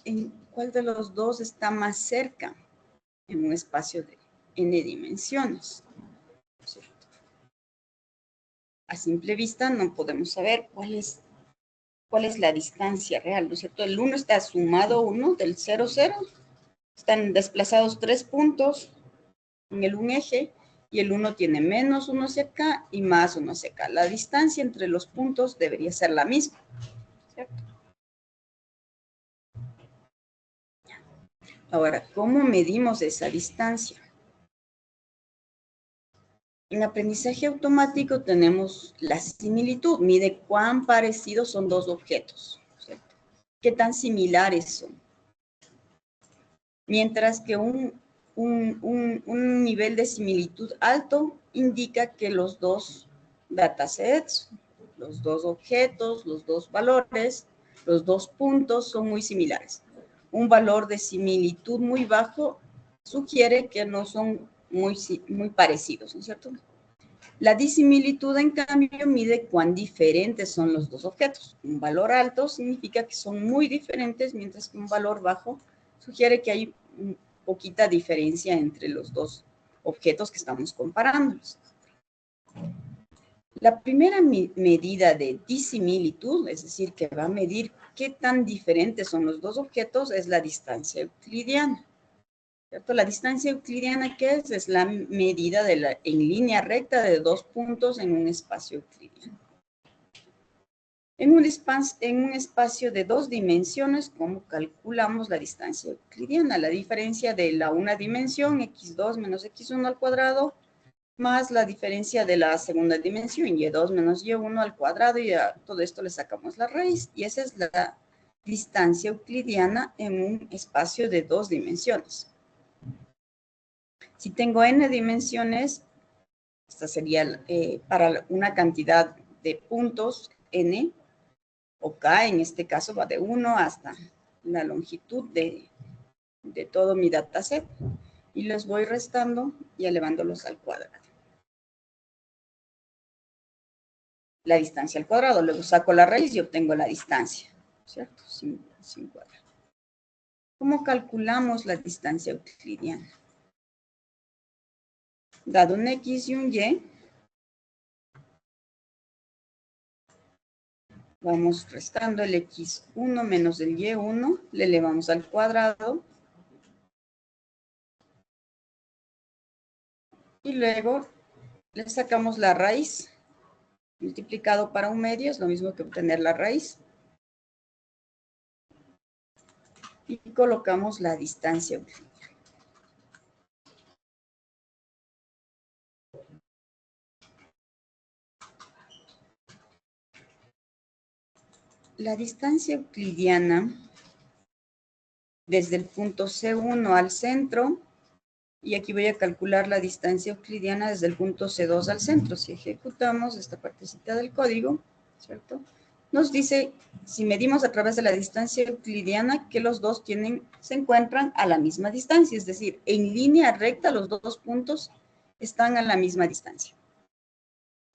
de los dos está más cerca en un espacio de n dimensiones? A simple vista no podemos saber cuál es la distancia real, ¿no es cierto? El 1 está sumado 1 del 0, 0. Están desplazados 3 puntos en un eje y el 1 tiene menos 1 hacia acá y más 1 hacia acá. La distancia entre los puntos debería ser la misma, ¿cierto? Ahora, ¿cómo medimos esa distancia? En aprendizaje automático tenemos la similitud, mide cuán parecidos son dos objetos, ¿cierto? ¿Qué tan similares son? Mientras que un nivel de similitud alto indica que los dos datasets, los dos objetos, los dos valores, los dos puntos son muy similares. Un valor de similitud muy bajo sugiere que no son muy parecidos, ¿no es cierto? La disimilitud, en cambio, mide cuán diferentes son los dos objetos. Un valor alto significa que son muy diferentes, mientras que un valor bajo sugiere que hay poquita diferencia entre los dos objetos que estamos comparando. La primera medida de disimilitud, es decir, que va a medir qué tan diferentes son los dos objetos, es la distancia euclidiana. ¿Cierto? La distancia euclidiana, ¿qué es? Es la medida en línea recta de dos puntos en un espacio euclidiano. En un espacio de dos dimensiones, ¿cómo calculamos la distancia euclidiana? La diferencia de la una dimensión, x2 menos x1 al cuadrado, más la diferencia de la segunda dimensión, y2 menos y1 al cuadrado, y a todo esto le sacamos la raíz, y esa es la distancia euclidiana en un espacio de dos dimensiones. Si tengo n dimensiones, esta sería para una cantidad de puntos n, o k, en este caso va de 1 hasta la longitud de todo mi dataset, y los voy restando y elevándolos al cuadrado. La distancia al cuadrado, luego saco la raíz y obtengo la distancia, ¿cierto? Sin cuadrado. ¿Cómo calculamos la distancia euclidiana? Dado un x y un y, vamos restando el x1 menos el y1, le elevamos al cuadrado, y luego le sacamos la raíz. Multiplicado para un medio es lo mismo que obtener la raíz. Y colocamos la distancia euclidiana. La distancia euclidiana desde el punto C1 al centro, y aquí voy a calcular la distancia euclidiana desde el punto C2 al centro. Si ejecutamos esta partecita del código, ¿cierto? Nos dice, si medimos a través de la distancia euclidiana, que los dos se encuentran a la misma distancia, es decir, en línea recta los dos puntos están a la misma distancia.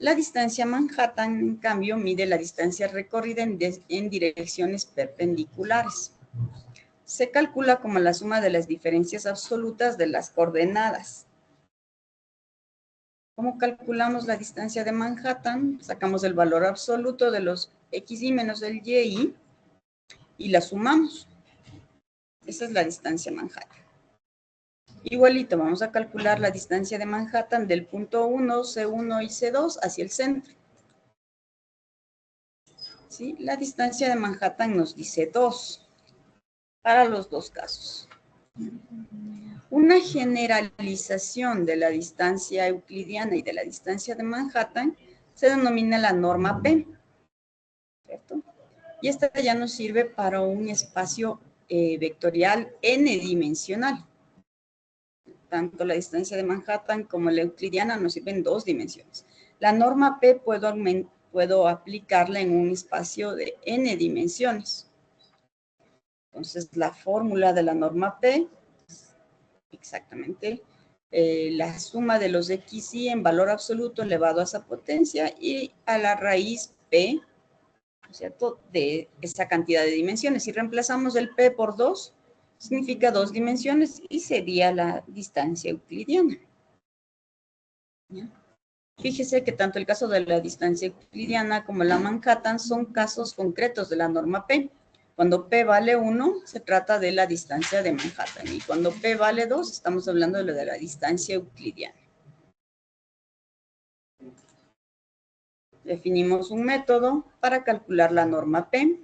La distancia Manhattan, en cambio, mide la distancia recorrida en direcciones perpendiculares. Se calcula como la suma de las diferencias absolutas de las coordenadas. ¿Cómo calculamos la distancia de Manhattan? Sacamos el valor absoluto de los xy menos el y la sumamos. Esa es la distancia Manhattan. Igualito, vamos a calcular la distancia de Manhattan del punto 1, C1 y C2 hacia el centro. ¿Sí? La distancia de Manhattan nos dice 2 para los dos casos. Una generalización de la distancia euclidiana y de la distancia de Manhattan se denomina la norma P, ¿cierto? Y esta ya nos sirve para un espacio vectorial n-dimensional. Tanto la distancia de Manhattan como la euclidiana nos sirven en dos dimensiones. La norma P puedo aplicarla en un espacio de n dimensiones. Entonces, la fórmula de la norma P es exactamente la suma de los xy en valor absoluto elevado a esa potencia y a la raíz P, ¿cierto?, de esa cantidad de dimensiones. Si reemplazamos el P por 2, significa dos dimensiones y sería la distancia euclidiana. ¿Ya? Fíjese que tanto el caso de la distancia euclidiana como la Manhattan son casos concretos de la norma P. Cuando P vale 1, se trata de la distancia de Manhattan. Y cuando P vale 2, estamos hablando de la distancia euclidiana. Definimos un método para calcular la norma P.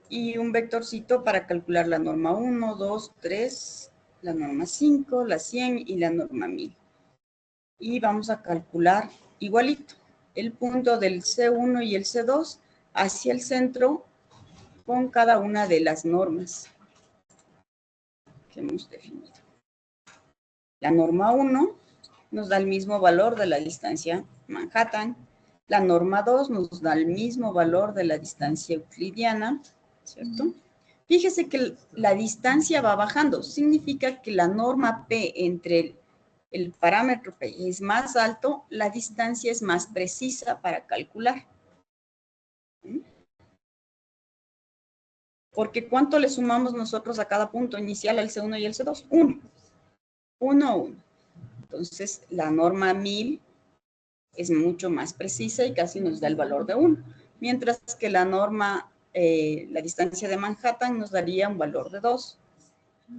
Y un vectorcito para calcular la norma 1, 2, 3, la norma 5, la 100 y la norma 1000. Y vamos a calcular igualito el punto del C1 y el C2 hacia el centro con cada una de las normas que hemos definido. La norma 1 nos da el mismo valor de la distancia Manhattan. La norma 2 nos da el mismo valor de la distancia euclidiana, ¿cierto? Fíjese que la distancia va bajando. Significa que la norma P entre el parámetro P es más alto, la distancia es más precisa para calcular. Porque ¿cuánto le sumamos nosotros a cada punto inicial al C1 y el C2? 1. 1, 1. Entonces, la norma 1000 es mucho más precisa y casi nos da el valor de 1. Mientras que la norma, la distancia de Manhattan nos daría un valor de 2.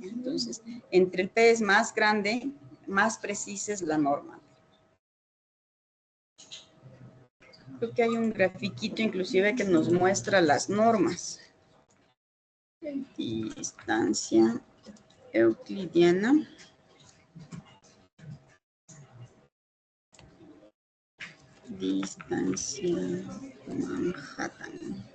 Entonces, entre el P es más grande, más precisa es la norma. Creo que hay un grafiquito inclusive que nos muestra las normas. Distancia euclidiana. Distancia Manhattan.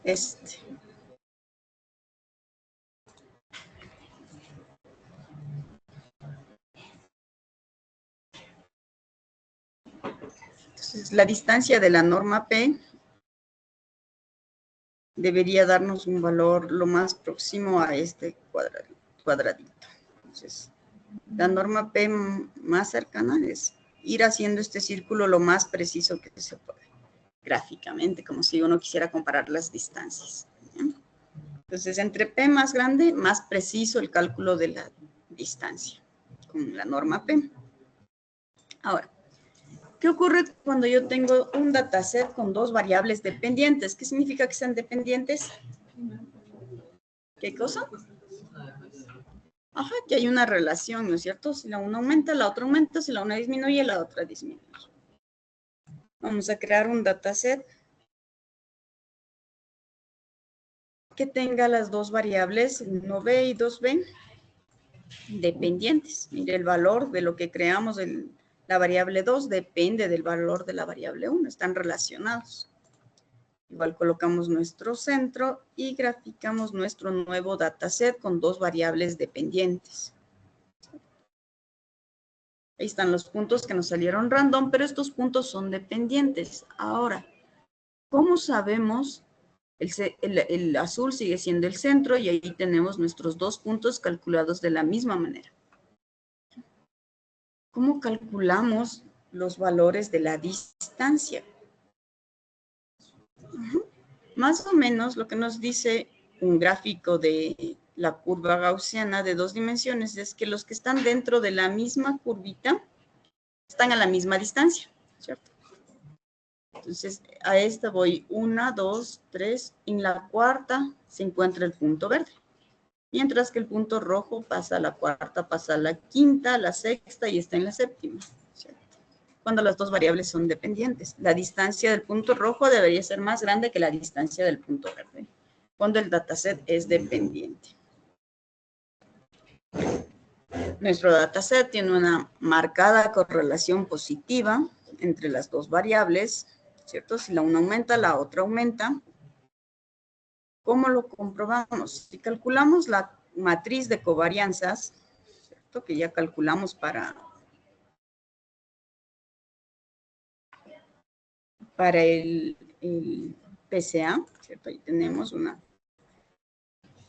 Este. Entonces, la distancia de la norma P debería darnos un valor lo más próximo a este cuadradito. Entonces, la norma P más cercana es ir haciendo este círculo lo más preciso que se puede, gráficamente, como si uno quisiera comparar las distancias. ¿Bien? Entonces, entre P más grande, más preciso el cálculo de la distancia con la norma P. Ahora, ¿qué ocurre cuando yo tengo un dataset con dos variables dependientes? ¿Qué significa que sean dependientes? ¿Qué cosa? Ajá, que hay una relación, ¿no es cierto? Si la una aumenta, la otra aumenta. Si la una disminuye, la otra disminuye. Vamos a crear un dataset que tenga las dos variables 1b y 2b dependientes. Mire, el valor de lo que creamos en la variable 2 depende del valor de la variable 1. Están relacionados. Igual colocamos nuestro centro y graficamos nuestro nuevo dataset con dos variables dependientes. Ahí están los puntos que nos salieron random, pero estos puntos son dependientes. Ahora, ¿cómo sabemos? El azul sigue siendo el centro y ahí tenemos nuestros dos puntos calculados de la misma manera. ¿Cómo calculamos los valores de la distancia? Más o menos lo que nos dice un gráfico de la curva gaussiana de 2 dimensiones es que los que están dentro de la misma curvita están a la misma distancia, ¿cierto? Entonces, a esta voy 1, 2, 3. En la cuarta se encuentra el punto verde. Mientras que el punto rojo pasa a la cuarta, pasa a la quinta, a la sexta y está en la séptima, ¿cierto? Cuando las dos variables son dependientes. La distancia del punto rojo debería ser más grande que la distancia del punto verde, cuando el dataset es dependiente. Nuestro dataset tiene una marcada correlación positiva entre las dos variables, ¿cierto? Si la una aumenta, la otra aumenta. ¿Cómo lo comprobamos? Si calculamos la matriz de covarianzas, ¿cierto? Que ya calculamos para el PCA, ¿cierto? Ahí tenemos un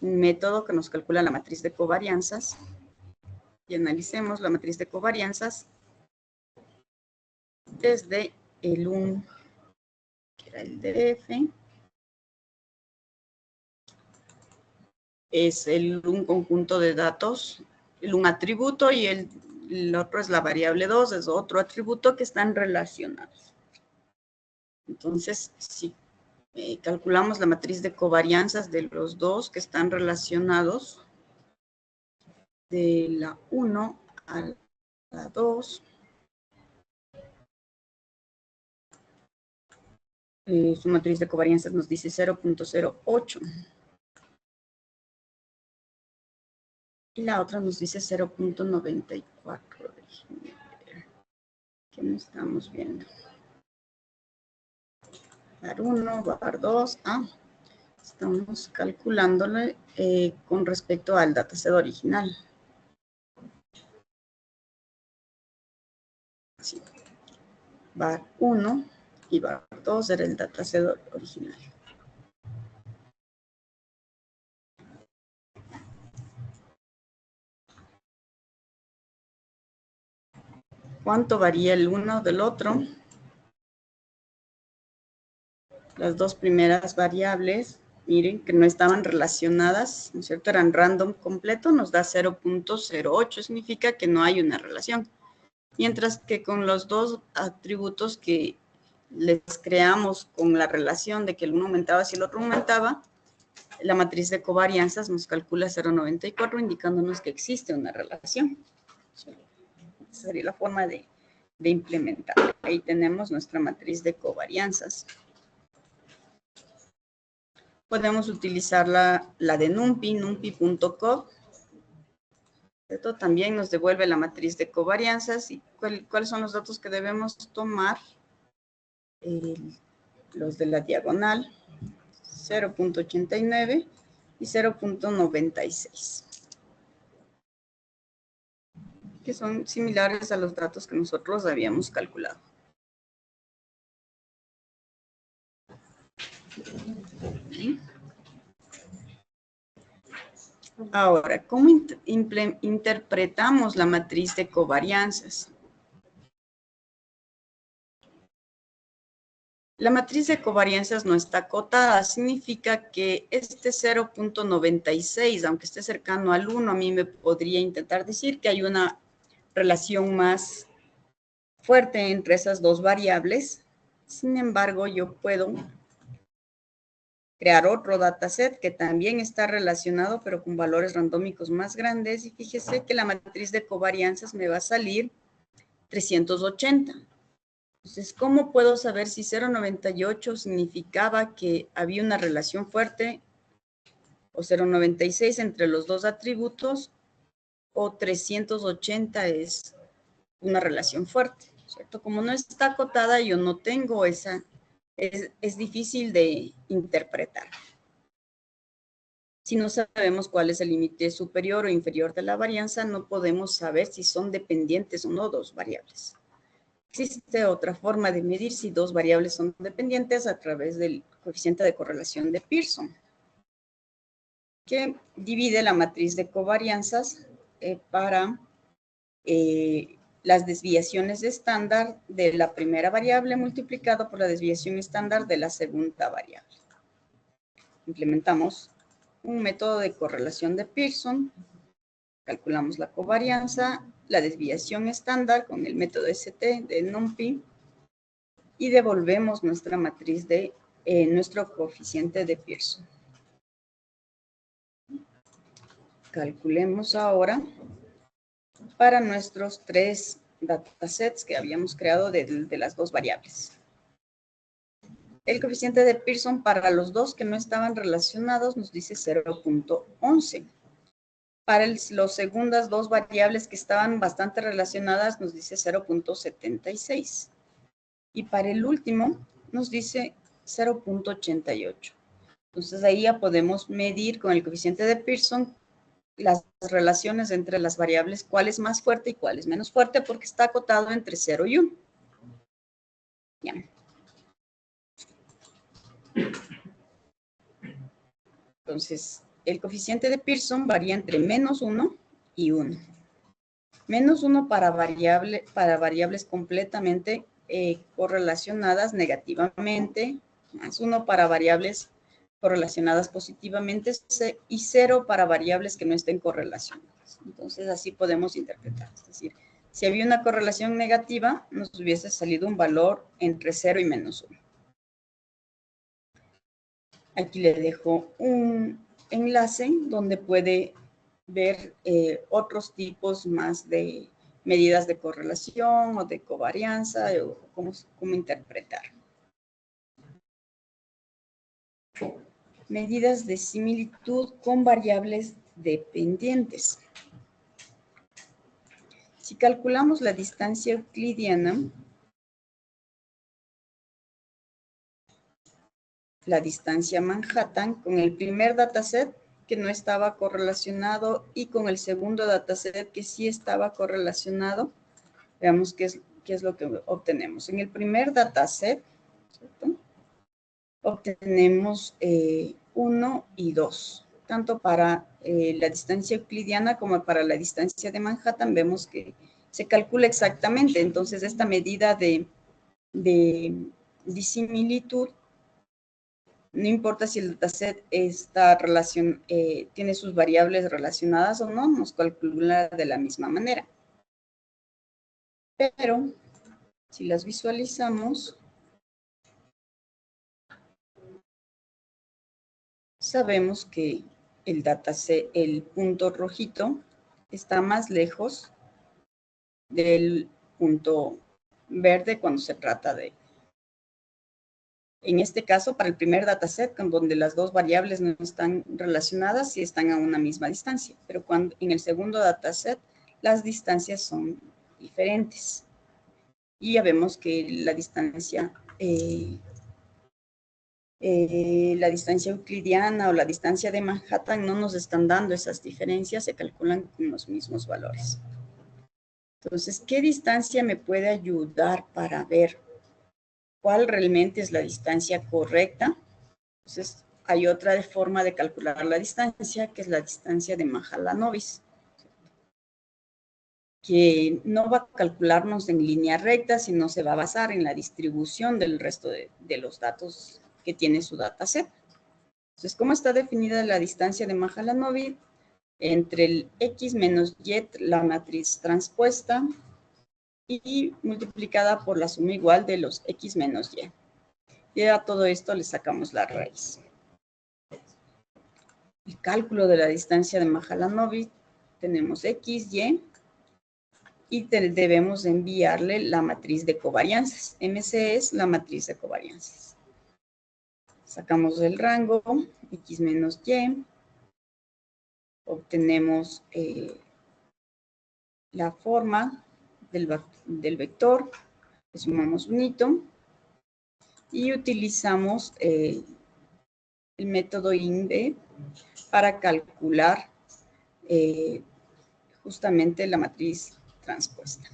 método que nos calcula la matriz de covarianzas. y analicemos la matriz de covarianzas desde el UN, que era el DF. Es un conjunto de datos, un atributo y el otro es la variable 2, es otro atributo que están relacionados. Entonces, si calculamos la matriz de covarianzas de los dos que están relacionados, de la 1 a la 2, su matriz de covarianzas nos dice 0.08. Y la otra nos dice 0.94. ¿Qué no estamos viendo? Bar 1, bar 2. Estamos calculándole con respecto al dataset original. Así. Bar 1 y bar 2 era el dataset original. ¿Cuánto varía el uno del otro? Las dos primeras variables, miren que no estaban relacionadas, ¿no es cierto? Eran random completo, nos da 0.08, significa que no hay una relación. Mientras que con los dos atributos que les creamos con la relación de que el uno aumentaba si el otro aumentaba, la matriz de covarianzas nos calcula 0.94, indicándonos que existe una relación. Esa sería la forma de implementar. Ahí tenemos nuestra matriz de covarianzas. Podemos utilizar la de NumPy, numpy.co. Esto también nos devuelve la matriz de covarianzas. ¿Y cuáles son los datos que debemos tomar? Los de la diagonal, 0.89 y 0.96. Que son similares a los datos que nosotros habíamos calculado. ¿Sí? Ahora, ¿cómo interpretamos la matriz de covarianzas? La matriz de covarianzas no está acotada, significa que este 0.96, aunque esté cercano al 1, a mí me podría intentar decir que hay una relación más fuerte entre esas dos variables. Sin embargo, yo puedo crear otro dataset que también está relacionado, pero con valores randómicos más grandes. Y fíjese que la matriz de covarianzas me va a salir 380. Entonces, ¿cómo puedo saber si 0.98 significaba que había una relación fuerte o 0.96 entre los dos atributos o 380 es una relación fuerte, ¿cierto? Como no está acotada, yo no tengo esa, es difícil de interpretar. Si no sabemos cuál es el límite superior o inferior de la varianza, no podemos saber si son dependientes o no dos variables. Existe otra forma de medir si dos variables son dependientes a través del coeficiente de correlación de Pearson, que divide la matriz de covarianzas para las desviaciones de estándar de la primera variable multiplicado por la desviación estándar de la segunda variable. Implementamos un método de correlación de Pearson, calculamos la covarianza, la desviación estándar con el método ST de NumPy y devolvemos nuestra matriz de nuestro coeficiente de Pearson. Calculemos ahora para nuestros tres datasets que habíamos creado de las dos variables. El coeficiente de Pearson para los dos que no estaban relacionados nos dice 0.11. Para las segundas dos variables que estaban bastante relacionadas nos dice 0.76. Y para el último nos dice 0.88. Entonces ahí ya podemos medir con el coeficiente de Pearson las relaciones entre las variables, cuál es más fuerte y cuál es menos fuerte, porque está acotado entre 0 y 1. Bien. Entonces, el coeficiente de Pearson varía entre -1 y 1. Menos 1 para variables completamente correlacionadas negativamente, más 1 para variables correlacionadas positivamente y 0 para variables que no estén correlacionadas. Entonces, así podemos interpretar. Es decir, si había una correlación negativa, nos hubiese salido un valor entre 0 y menos 1. Aquí le dejo un enlace donde puede ver otros tipos más de medidas de correlación o de covarianza o cómo interpretar. Medidas de similitud con variables dependientes. Si calculamos la distancia euclidiana, la distancia Manhattan con el primer dataset que no estaba correlacionado y con el segundo dataset que sí estaba correlacionado, veamos qué es lo que obtenemos. En el primer dataset, ¿cierto?, obtenemos 1 y 2. Tanto para la distancia euclidiana como para la distancia de Manhattan vemos que se calcula exactamente. Entonces, esta medida de disimilitud, no importa si el dataset tiene sus variables relacionadas o no, nos calcula de la misma manera. Pero, si las visualizamos, sabemos que el dataset, el punto rojito, está más lejos del punto verde cuando se trata de... En este caso, para el primer dataset, donde las dos variables no están relacionadas, sí están a una misma distancia. Pero en el segundo dataset, las distancias son diferentes. Y ya vemos que la distancia euclidiana o la distancia de Manhattan no nos están dando esas diferencias, se calculan con los mismos valores. Entonces, ¿qué distancia me puede ayudar para ver cuál realmente es la distancia correcta? Entonces, hay otra forma de calcular la distancia, que es la distancia de Mahalanobis, que no va a calcularnos en línea recta, sino se va a basar en la distribución del resto de los datos que tiene su dataset. Entonces, ¿cómo está definida la distancia de Mahalanobis? Entre el X menos Y, la matriz transpuesta, y multiplicada por la suma igual de los X menos Y. Y a todo esto le sacamos la raíz. El cálculo de la distancia de Mahalanobis, tenemos X, Y, y debemos enviarle la matriz de covarianzas. MC es la matriz de covarianzas. Sacamos el rango, X menos Y, obtenemos la forma del vector, le sumamos un hito y utilizamos el método INVE para calcular justamente la matriz transpuesta.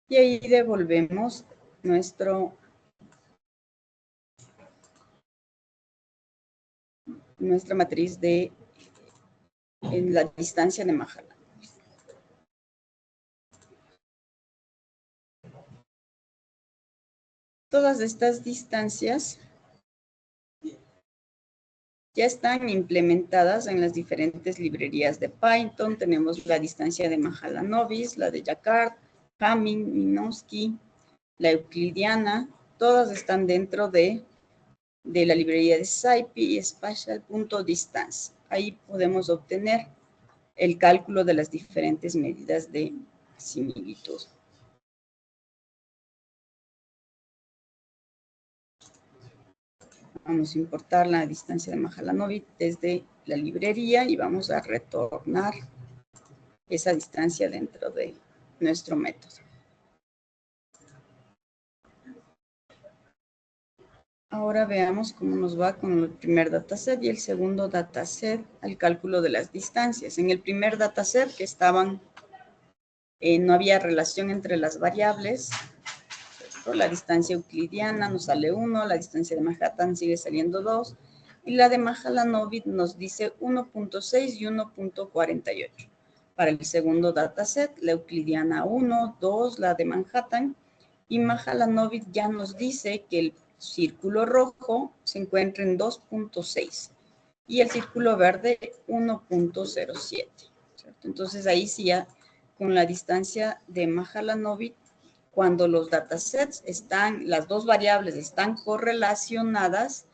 Y ahí devolvemos nuestra matriz en la distancia de Mahalanobis. Todas estas distancias ya están implementadas en las diferentes librerías de Python. Tenemos la distancia de Mahalanobis, la de Jacquard, Hamming, Minkowski, la euclidiana. Todas están dentro de la librería de SciPy y Spatial.distance. Ahí podemos obtener el cálculo de las diferentes medidas de similitud. Vamos a importar la distancia de Mahalanobis desde la librería y vamos a retornar esa distancia dentro de nuestro método. Ahora veamos cómo nos va con el primer dataset y el segundo dataset al cálculo de las distancias. En el primer dataset que no había relación entre las variables. La distancia euclidiana nos sale 1, la distancia de Manhattan sigue saliendo 2, y la de Mahalanobis nos dice 1.6 y 1.48. para el segundo dataset, la euclidiana 1, 2, la de Manhattan, y Mahalanobis ya nos dice que el círculo rojo se encuentra en 2.6 y el círculo verde 1.07. Entonces ahí sí ya con la distancia de Mahalanobis, cuando los datasets están, las dos variables están correlacionadas,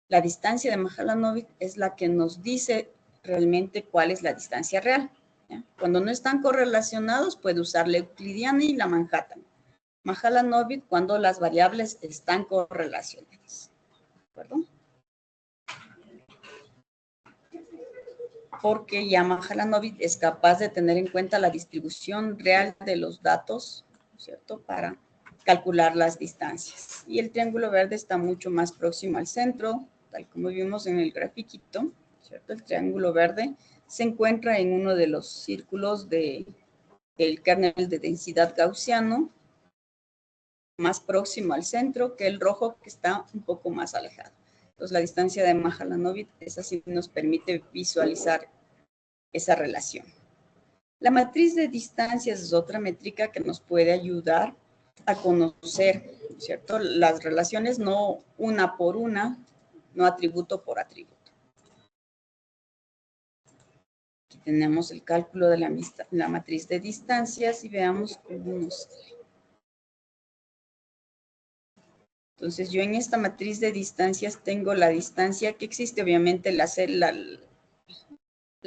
la distancia de Mahalanobis es la que nos dice realmente cuál es la distancia real. ¿Ya? Cuando no están correlacionados, puede usar la euclidiana y la Manhattan. Mahalanobis cuando las variables están correlacionadas. ¿De acuerdo? Porque ya Mahalanobis es capaz de tener en cuenta la distribución real de los datos, ¿cierto? Para calcular las distancias. Y el triángulo verde está mucho más próximo al centro, tal como vimos en el grafiquito, ¿cierto? El triángulo verde se encuentra en uno de los círculos del kernel de densidad gaussiano, más próximo al centro que el rojo, que está un poco más alejado. Entonces, la distancia de Mahalanobis, esa sí nos permite visualizar esa relación. La matriz de distancias es otra métrica que nos puede ayudar a conocer, ¿cierto? Las relaciones no una por una, no atributo por atributo. Aquí tenemos el cálculo de la matriz de distancias y veamos cómo nos sale. Entonces, yo en esta matriz de distancias tengo la distancia que existe, obviamente la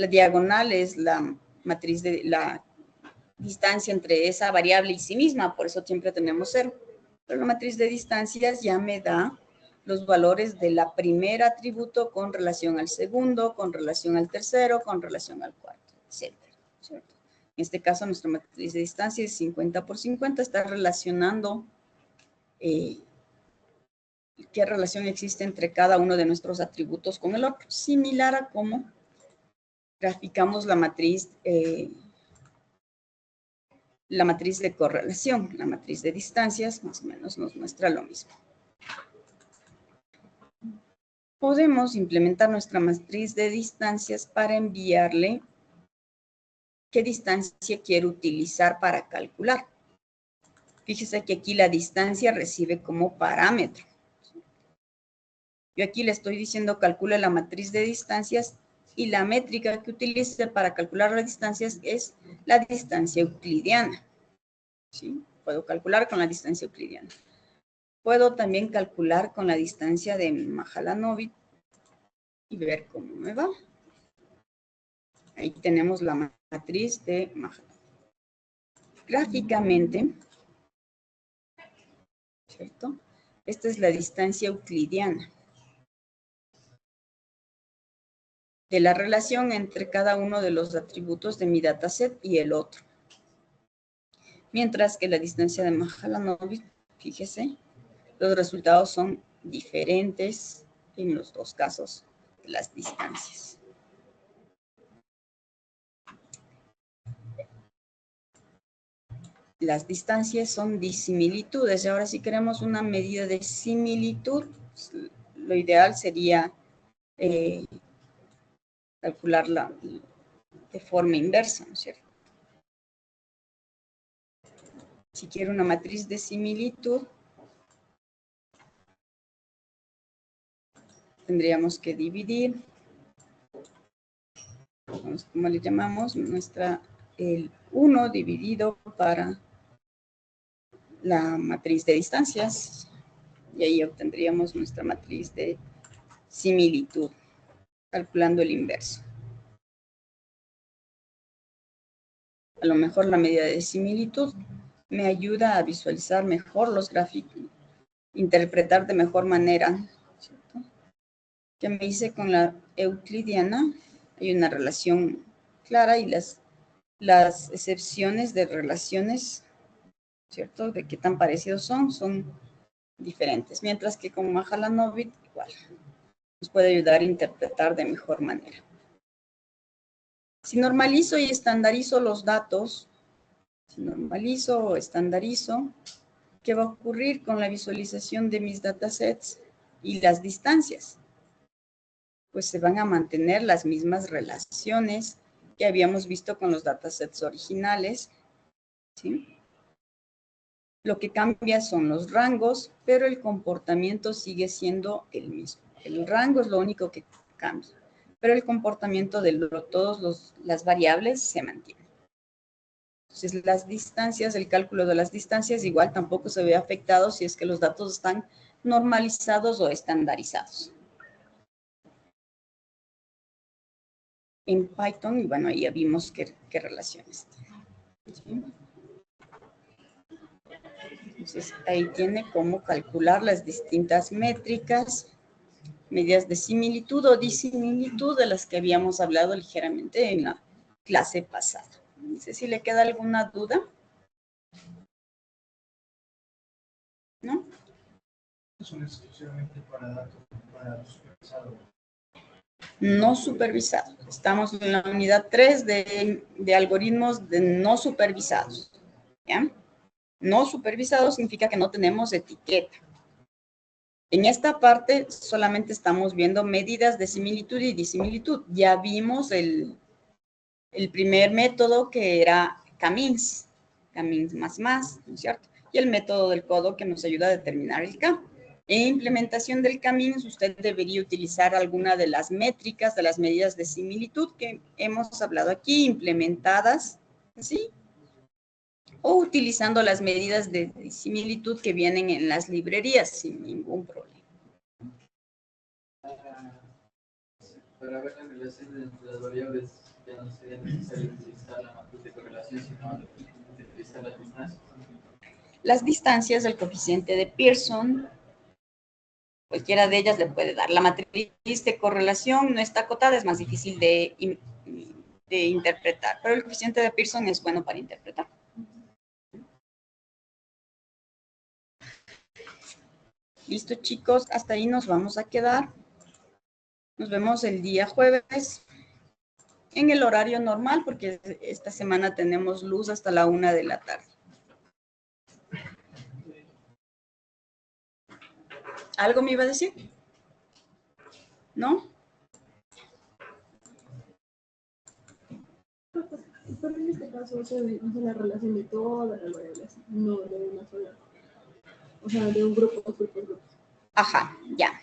diagonal es la matriz de la distancia entre esa variable y sí misma, por eso siempre tenemos 0. Pero la matriz de distancias ya me da los valores de la primer atributo con relación al segundo, con relación al tercero, con relación al cuarto, etc. ¿Cierto? En este caso, nuestra matriz de distancia es 50 por 50, está relacionando qué relación existe entre cada uno de nuestros atributos con el otro, similar a cómo graficamos la matriz de correlación. La matriz de distancias más o menos nos muestra lo mismo. Podemos implementar nuestra matriz de distancias para enviarle qué distancia quiero utilizar para calcular. Fíjese que aquí la distancia recibe como parámetro. Yo aquí le estoy diciendo calcule la matriz de distancias y la métrica que utilice para calcular las distancias es la distancia euclidiana. ¿Sí? Puedo calcular con la distancia euclidiana. Puedo también calcular con la distancia de Mahalanobis y ver cómo me va. Ahí tenemos la matriz de Mahalanobis. Gráficamente, ¿cierto? Esta es la distancia euclidiana de la relación entre cada uno de los atributos de mi dataset y el otro. Mientras que la distancia de Mahalanobis, fíjese, los resultados son diferentes en los dos casos de las distancias. Las distancias son disimilitudes. Ahora, si queremos una medida de similitud, lo ideal sería calcularla de forma inversa, ¿no es cierto? Si quiero una matriz de similitud, tendríamos que dividir, ¿cómo le llamamos? El 1 dividido para la matriz de distancias, y ahí obtendríamos nuestra matriz de similitud, calculando el inverso. A lo mejor la medida de similitud me ayuda a visualizar mejor los gráficos, interpretar de mejor manera, ¿cierto? Que me hice con la euclidiana, hay una relación clara y las excepciones de relaciones, ¿cierto? De qué tan parecidos son diferentes, mientras que con Mahalanobis igual nos puede ayudar a interpretar de mejor manera. Si normalizo y estandarizo los datos, ¿qué va a ocurrir con la visualización de mis datasets y las distancias? Pues se van a mantener las mismas relaciones que habíamos visto con los datasets originales, ¿sí? Lo que cambia son los rangos, pero el comportamiento sigue siendo el mismo. El rango es lo único que cambia, pero el comportamiento de todas las variables se mantiene. Entonces, las distancias, el cálculo de las distancias igual tampoco se ve afectado si es que los datos están normalizados o estandarizados. En Python, y bueno, ahí ya vimos qué relaciones tiene. ¿Sí? Entonces, ahí tiene cómo calcular las distintas métricas, medidas de similitud o disimilitud de las que habíamos hablado ligeramente en la clase pasada. No sé si le queda alguna duda. ¿No? Son exclusivamente para datos, para supervisado. No supervisado. Estamos en la unidad 3 de algoritmos de no supervisados. ¿Ya? No supervisado significa que no tenemos etiqueta. En esta parte solamente estamos viendo medidas de similitud y disimilitud. Ya vimos el primer método que era Camins más, ¿no es cierto? Y el método del codo que nos ayuda a determinar el K. En implementación del Camins, usted debería utilizar alguna de las métricas, de las medidas de similitud que hemos hablado aquí, implementadas, ¿sí? O utilizando las medidas de similitud que vienen en las librerías sin ningún problema. Para ver la relación entre las variables, ya no sería necesario utilizar la matriz de correlación, sino utilizar las distancias. Las distancias del coeficiente de Pearson, cualquiera de ellas le puede dar. La matriz de correlación no está acotada, es más difícil de interpretar, pero el coeficiente de Pearson es bueno para interpretar. Listo, chicos, hasta ahí nos vamos a quedar. Nos vemos el día jueves en el horario normal, porque esta semana tenemos luz hasta la 1 de la tarde. ¿Algo me iba a decir? ¿No? Pero en este caso se ve la relación de todas las variables, no de una sola. O sea, de un grupo a grupos. Ajá, ya.